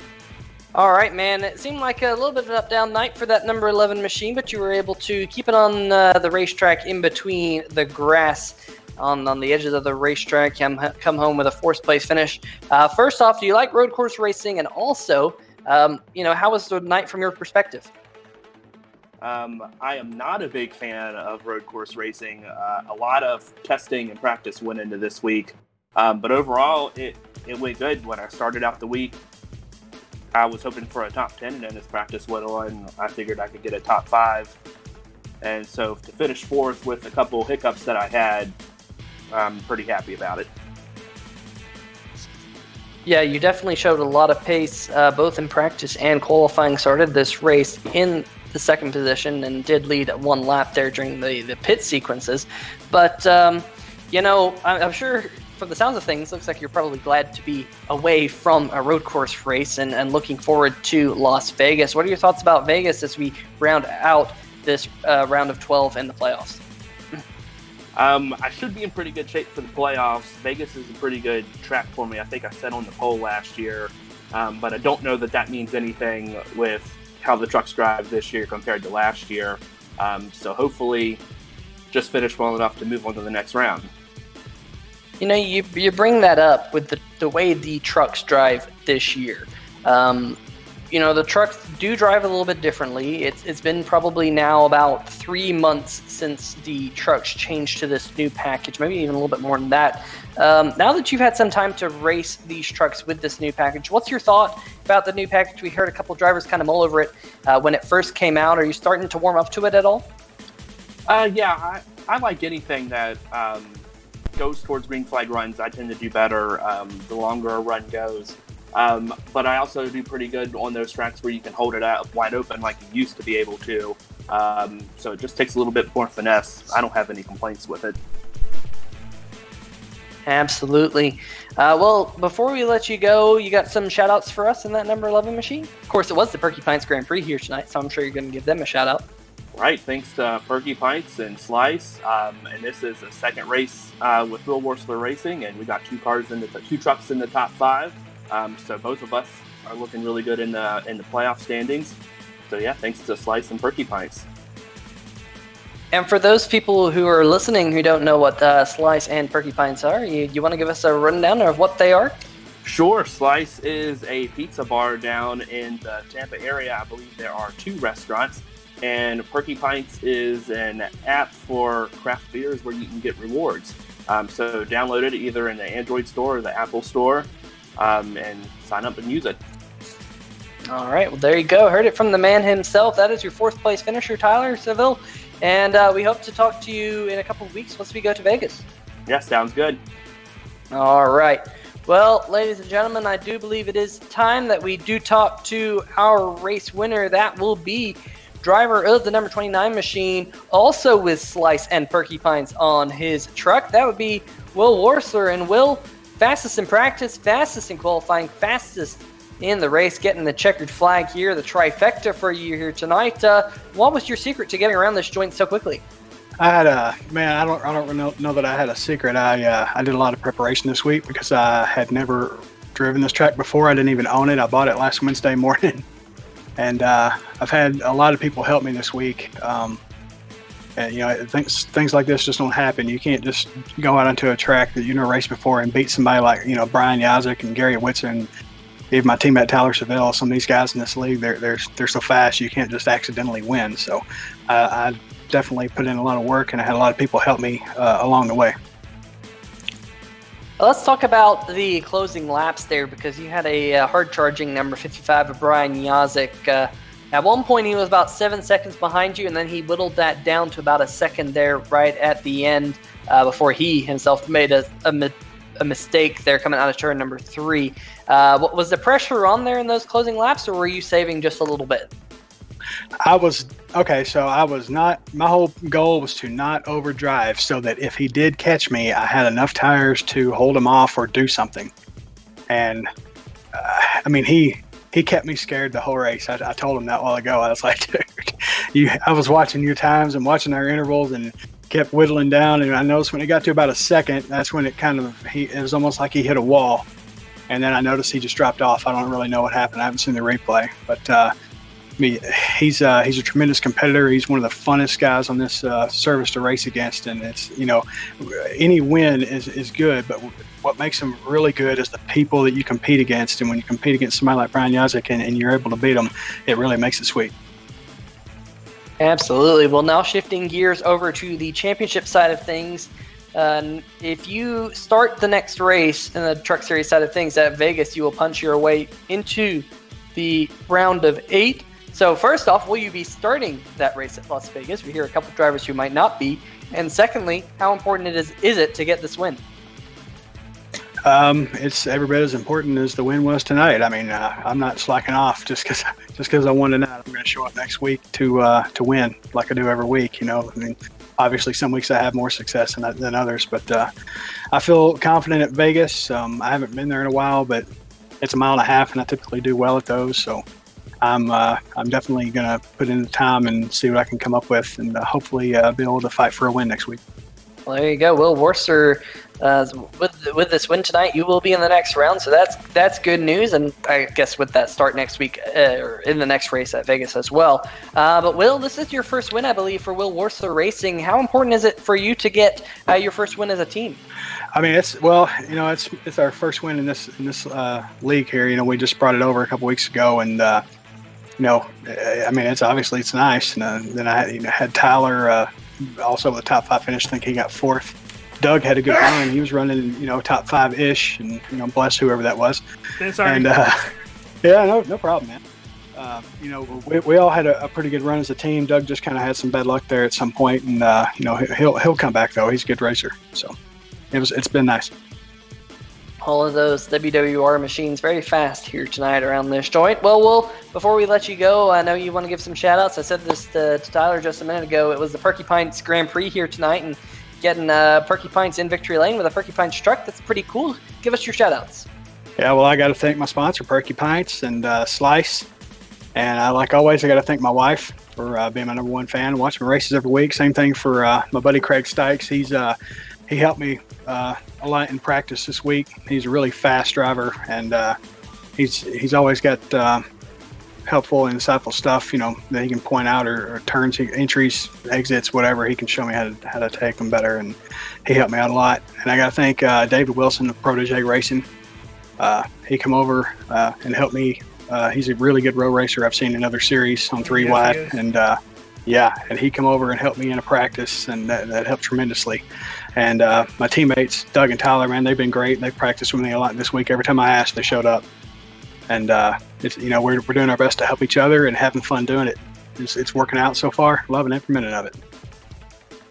All right, man. It seemed like a little bit of an up-down night for that number 11 machine, but you were able to keep it on the racetrack in between the grass on the edges of the racetrack. Come home with a fourth place finish. First off, do you like road course racing? And also, how was the night from your perspective? I am not a big fan of road course racing. A lot of testing and practice went into this week. But overall, it went good. When I started out the week, I was hoping for a top 10, and then as practice went on, I figured I could get a top 5. And so to finish fourth with a couple hiccups that I had, I'm pretty happy about it. Yeah, you definitely showed a lot of pace, both in practice and qualifying. Started this race in the second position and did lead one lap there during the pit sequences. But, I'm sure from the sounds of things, looks like you're probably glad to be away from a road course race and looking forward to Las Vegas. What are your thoughts about Vegas as we round out this round of 12 in the playoffs? I should be in pretty good shape for the playoffs. Vegas is a pretty good track for me. I think I said on the poll last year, but I don't know that means anything with how the trucks drive this year compared to last year. So hopefully just finish well enough to move on to the next round. You bring that up with the way the trucks drive this year. The trucks do drive a little bit differently. It's been probably now about 3 months since the trucks changed to this new package, maybe even a little bit more than that. Now that you've had some time to race these trucks with this new package, what's your thought about the new package? We heard a couple drivers kind of mull over it when it first came out. Are you starting to warm up to it at all? Yeah, I like anything that goes towards green flag runs. I tend to do better the longer a run goes. But I also do pretty good on those tracks where you can hold it out wide open like you used to be able to. So it just takes a little bit more finesse. I don't have any complaints with it. Absolutely. Well, before we let you go, you got some shout-outs for us in that number 11 machine? Of course, it was the Perky Pints Grand Prix here tonight, so I'm sure you're going to give them a shout-out. Right, thanks to Perky Pints and Slice. And this is a second race with Will Worsler Racing, and we got two trucks in the top 5. So both of us are looking really good in the playoff standings. So yeah, thanks to Slice and Perky Pints. And for those people who are listening who don't know what Slice and Perky Pints are, you want to give us a rundown of what they are? Sure. Slice is a pizza bar down in the Tampa area. I believe there are 2 restaurants. And Perky Pints is an app for craft beers where you can get rewards. So download it either in the Android store or the Apple store and sign up and use it. All right. Well, there you go. Heard it from the man himself. That is your 4th place finisher, Tyler Seville. And we hope to talk to you in a couple of weeks once we go to Vegas. Yeah, sounds good. All right. Well, ladies and gentlemen, I do believe it is time that we do talk to our race winner. That will be driver of the number 29 machine, also with Slice and Perky Pints on his truck. That would be Will Worsler. And Will, fastest in practice, fastest in qualifying, fastest in the race, getting the checkered flag here, the trifecta for you here tonight. What was your secret to getting around this joint so quickly? I had I don't know that I had a secret. I did a lot of preparation this week because I had never driven this track before. I didn't even own it. I bought it last Wednesday morning. And I've had a lot of people help me this week. And things like this just don't happen. You can't just go out onto a track that you've never raced before and beat somebody like Brian Yazek and Gary Whitson, even my teammate Tyler Seville. Some of these guys in this league, they're so fast you can't just accidentally win. So I definitely put in a lot of work, and I had a lot of people help me along the way. Let's talk about the closing laps there, because you had a hard-charging number 55 of Brian Yazek. At one point, he was about 7 seconds behind you, and then he whittled that down to about a second there right at the end before he himself made a mistake there coming out of turn number 3. What was the pressure on there in those closing laps, or were you saving just a little bit? I was not, my whole goal was to not overdrive so that if he did catch me, I had enough tires to hold him off or do something. And he kept me scared the whole race. I told him that a while ago. I was like, dude, I was watching your times and watching our intervals and kept whittling down. And I noticed when it got to about a second, that's when it was almost like he hit a wall. and then I noticed he just dropped off. I don't really know what happened. I haven't seen the replay, but I mean, he's a tremendous competitor. He's one of the funnest guys on this service to race against, and it's, you know, any win is good, but what makes him really good is the people that you compete against, and when you compete against somebody like Brian Yazik and you're able to beat him, it really makes it sweet. Absolutely. Well, now shifting gears over to the championship side of things. If you start the next race in the Truck Series side of things at Vegas, you will punch your way into the round of 8. So first off, will you be starting that race at Las Vegas? We hear a couple drivers who might not be. And secondly, how important is it to get this win? It's every bit as important as the win was tonight. I mean, I'm not slacking off just because I won tonight. I'm going to show up next week to win like I do every week. You know, I mean, obviously some weeks I have more success than others, but I feel confident at Vegas. I haven't been there in a while, but it's a mile and a half, and I typically do well at those. So I'm definitely going to put in the time and see what I can come up with, and hopefully be able to fight for a win next week. Well, there you go. Will Worcester, with this win tonight, you will be in the next round, so that's good news. And I guess with that start next week, or in the next race at Vegas as well. But Will, this is your first win, I believe, for Will Worcester Racing. How important is it for you to get your first win as a team? I mean, it's our first win in this league here. You know, we just brought it over a couple weeks ago, and I mean, it's nice. And then I had Tyler. Also the top 5 finish. I think he got 4th. Doug had a good run. He was running, top 5-ish, and bless whoever that was. Sorry. And yeah, no problem, man. We all had a pretty good run as a team. Doug just kind of had some bad luck there at some point, and he'll come back though. He's a good racer, so it's been nice. All of those WWR machines very fast here tonight around this joint. Well, Will, before we let you go, I know you want to give some shout-outs. I said this to Tyler just a minute ago. It was the Perky Pints Grand Prix here tonight, and getting Perky Pints in victory lane with a Perky Pints truck. That's pretty cool. Give us your shout-outs. Yeah, well, I got to thank my sponsor, Perky Pints and Slice. And like always, I got to thank my wife for being my number one fan, watching my races every week. Same thing for my buddy Craig Stykes. He helped me a lot in practice this week. He's a really fast driver, and he's always got helpful and insightful stuff, that he can point out, or turns, entries, exits, whatever. He can show me how to take them better, and he helped me out a lot. And I got to thank David Wilson of Protege Racing. He come over and helped me. He's a really good road racer. I've seen in other series on 3 wide, and and he come over and helped me in a practice, and that helped tremendously. And my teammates, Doug and Tyler, man, they've been great. They've practiced with me a lot this week. Every time I asked, they showed up. And we're doing our best to help each other and having fun doing it. It's working out so far. Loving every minute of it.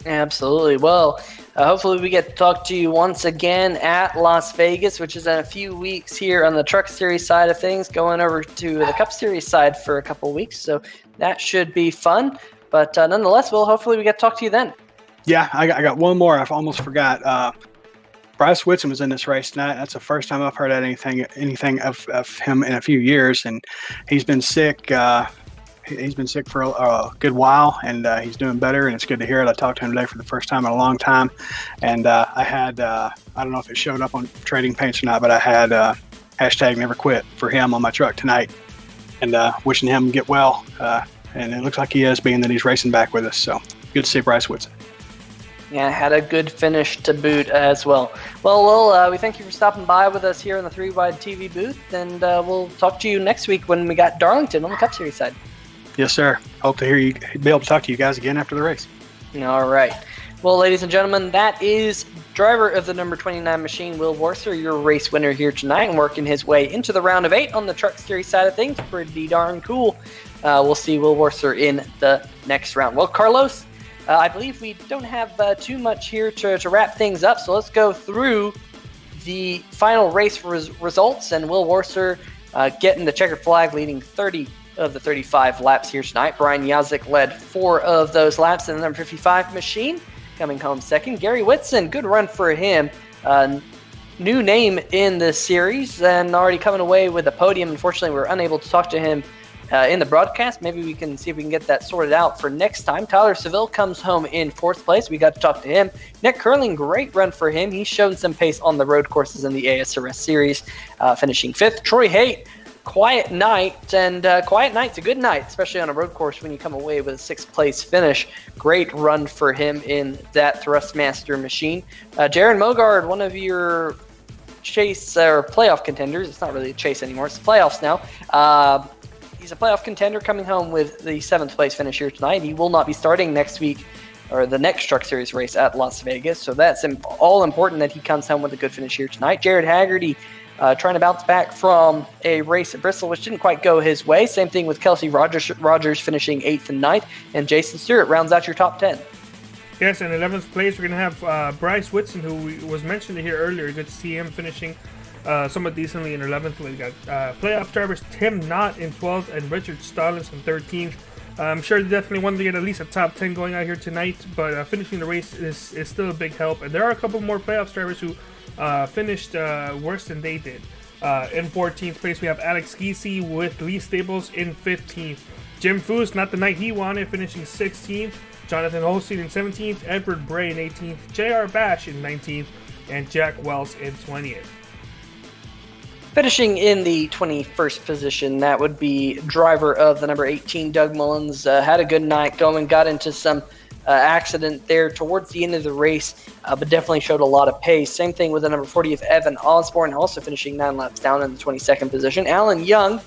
Absolutely. Well, hopefully we get to talk to you once again at Las Vegas, which is in a few weeks here on the Truck Series side of things, going over to the Cup Series side for a couple weeks. So that should be fun. But nonetheless, Will, hopefully we get to talk to you then. Yeah, I got one more. I almost forgot. Bryce Whitson was in this race tonight. That's the first time I've heard anything of him in a few years, and he's been sick. He's been sick for a good while, and he's doing better, and it's good to hear it. I talked to him today for the first time in a long time, and I had I don't know if it showed up on Trading Paints or not, but I had hashtag Never Quit for him on my truck tonight, and wishing him get well. And it looks like he is, being that he's racing back with us. So good to see Bryce Whitson. Yeah, had a good finish to boot as well. Well, Will, we thank you for stopping by with us here in the 3 Wide TV booth, and we'll talk to you next week when we got Darlington on the Cup Series side. Yes, sir. Hope to be able to talk to you guys again after the race. All right. Well, ladies and gentlemen, that is driver of the number 29 machine, Will Worcester, your race winner here tonight, and working his way into the round of 8 on the Truck Series side of things. Pretty darn cool. We'll see Will Worcester in the next round. Well, Carlos, I believe we don't have too much here to wrap things up, so let's go through the final race results, and Will Worcester getting the checkered flag, leading 30 of the 35 laps here tonight. Brian Yazik led 4 of those laps in the number 55 machine, coming home second. Gary Whitson, good run for him. New name in the series, and already coming away with a podium. Unfortunately, we were unable to talk to him in the broadcast. Maybe we can see if we can get that sorted out for next time. Tyler Seville comes home in 4th place. We got to talk to him. Nick Curling, great run for him. He's shown some pace on the road courses in the ASRS series, finishing 5th. Troy Haight, quiet night, and quiet night's a good night, especially on a road course when you come away with a 6th place finish. Great run for him in that Thrustmaster machine. Jaron Mogard, one of your chase or playoff contenders. It's not really a chase anymore. It's the playoffs now. He's a playoff contender coming home with the 7th place finish here tonight. He will not be starting next week or the next Truck Series race at Las Vegas. So that's all important that he comes home with a good finish here tonight. Jared Haggerty trying to bounce back from a race at Bristol, which didn't quite go his way. Same thing with Kelsey Rogers finishing 8th and 9th. And Jason Stewart rounds out your top 10. Yes, in 11th place, we're going to have Bryce Whitson, who was mentioned here earlier. Good to see him finishing somewhat decently in 11th. We got playoff drivers Tim Knott in 12th and Richard Stallings in 13th. I'm sure they definitely wanted to get at least a top 10 going out here tonight, but finishing the race is still a big help. And there are a couple more playoffs drivers who finished worse than they did. In 14th place, we have Alex Giese with Lee Stables in 15th. Jim Foose, not the night he wanted, finishing 16th. Jonathan Holstein in 17th, Edward Bray in 18th, J.R. Bash in 19th, and Jack Wells in 20th. Finishing in the 21st position, that would be driver of the number 18, Doug Mullins. Had a good night going, got into some accident there towards the end of the race, but definitely showed a lot of pace. Same thing with the number 40th, Evan Osborne, also finishing 9 laps down in the 22nd position. Alan Young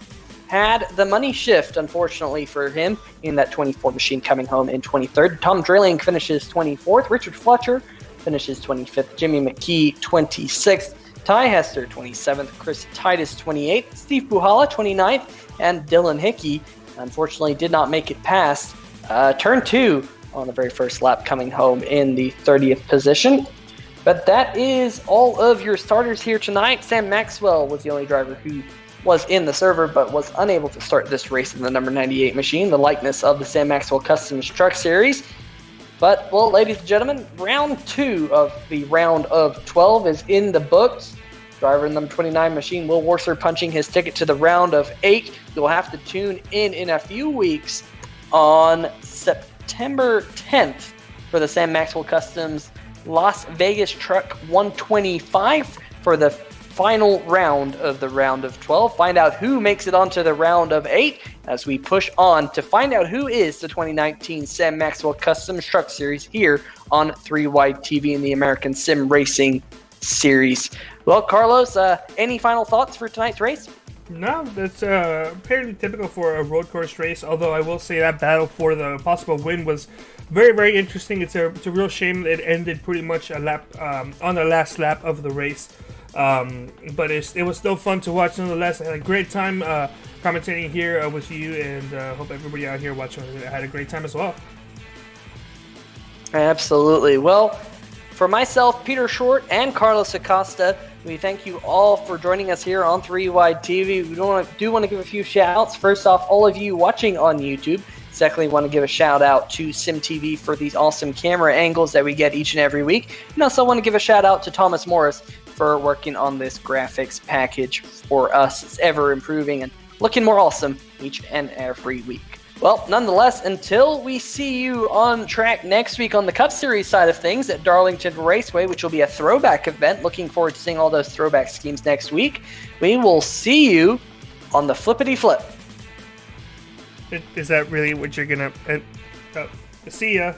had the money shift, unfortunately for him, in that 24 machine, coming home in 23rd. Tom Drilling finishes 24th. Richard Fletcher finishes 25th. Jimmy McKee, 26th. Ty Hester, 27th. Chris Titus, 28th. Steve Puhala, 29th. And Dylan Hickey, unfortunately, did not make it past turn 2 on the very first lap, coming home in the 30th position. But that is all of your starters here tonight. Sam Maxwell was the only driver who was in the server but was unable to start this race in the number 98 machine, the likeness of the Sam Maxwell Customs Truck Series. But, well, ladies and gentlemen, round 2 of the round of 12 is in the books. Driver in the number 29 machine, Will Worser, punching his ticket to the round of 8. You'll have to tune in a few weeks on September 10th for the Sam Maxwell Customs Las Vegas Truck 125 for the final round of the round of 12. Find out who makes it onto the round of 8 as we push on to find out who is the 2019 Sam Maxwell Customs Truck Series here on 3 Wide TV in the American Sim Racing Series. Well, Carlos, any final thoughts for tonight's race? No, that's fairly typical for a road course race, although I will say that battle for the possible win was very, very interesting. It's a real shame that it ended pretty much on the last lap of the race. But it was still fun to watch nonetheless. I had a great time commentating here with you, and hope everybody out here watching had a great time as well. Absolutely. Well, for myself, Peter Short, and Carlos Acosta, we thank you all for joining us here on 3 Wide TV. We do want to give a few shout-outs. First off, all of you watching on YouTube. Secondly, want to give a shout-out to SimTV for these awesome camera angles that we get each and every week. And also want to give a shout-out to Thomas Morris for working on this graphics package for us. It's ever improving and looking more awesome each and every week. Well, nonetheless, until we see you on track next week on the Cup Series side of things at Darlington Raceway, which will be a throwback event. Looking forward to seeing all those throwback schemes next week. We will see you on the flippity flip. Is that really what you're gonna see ya?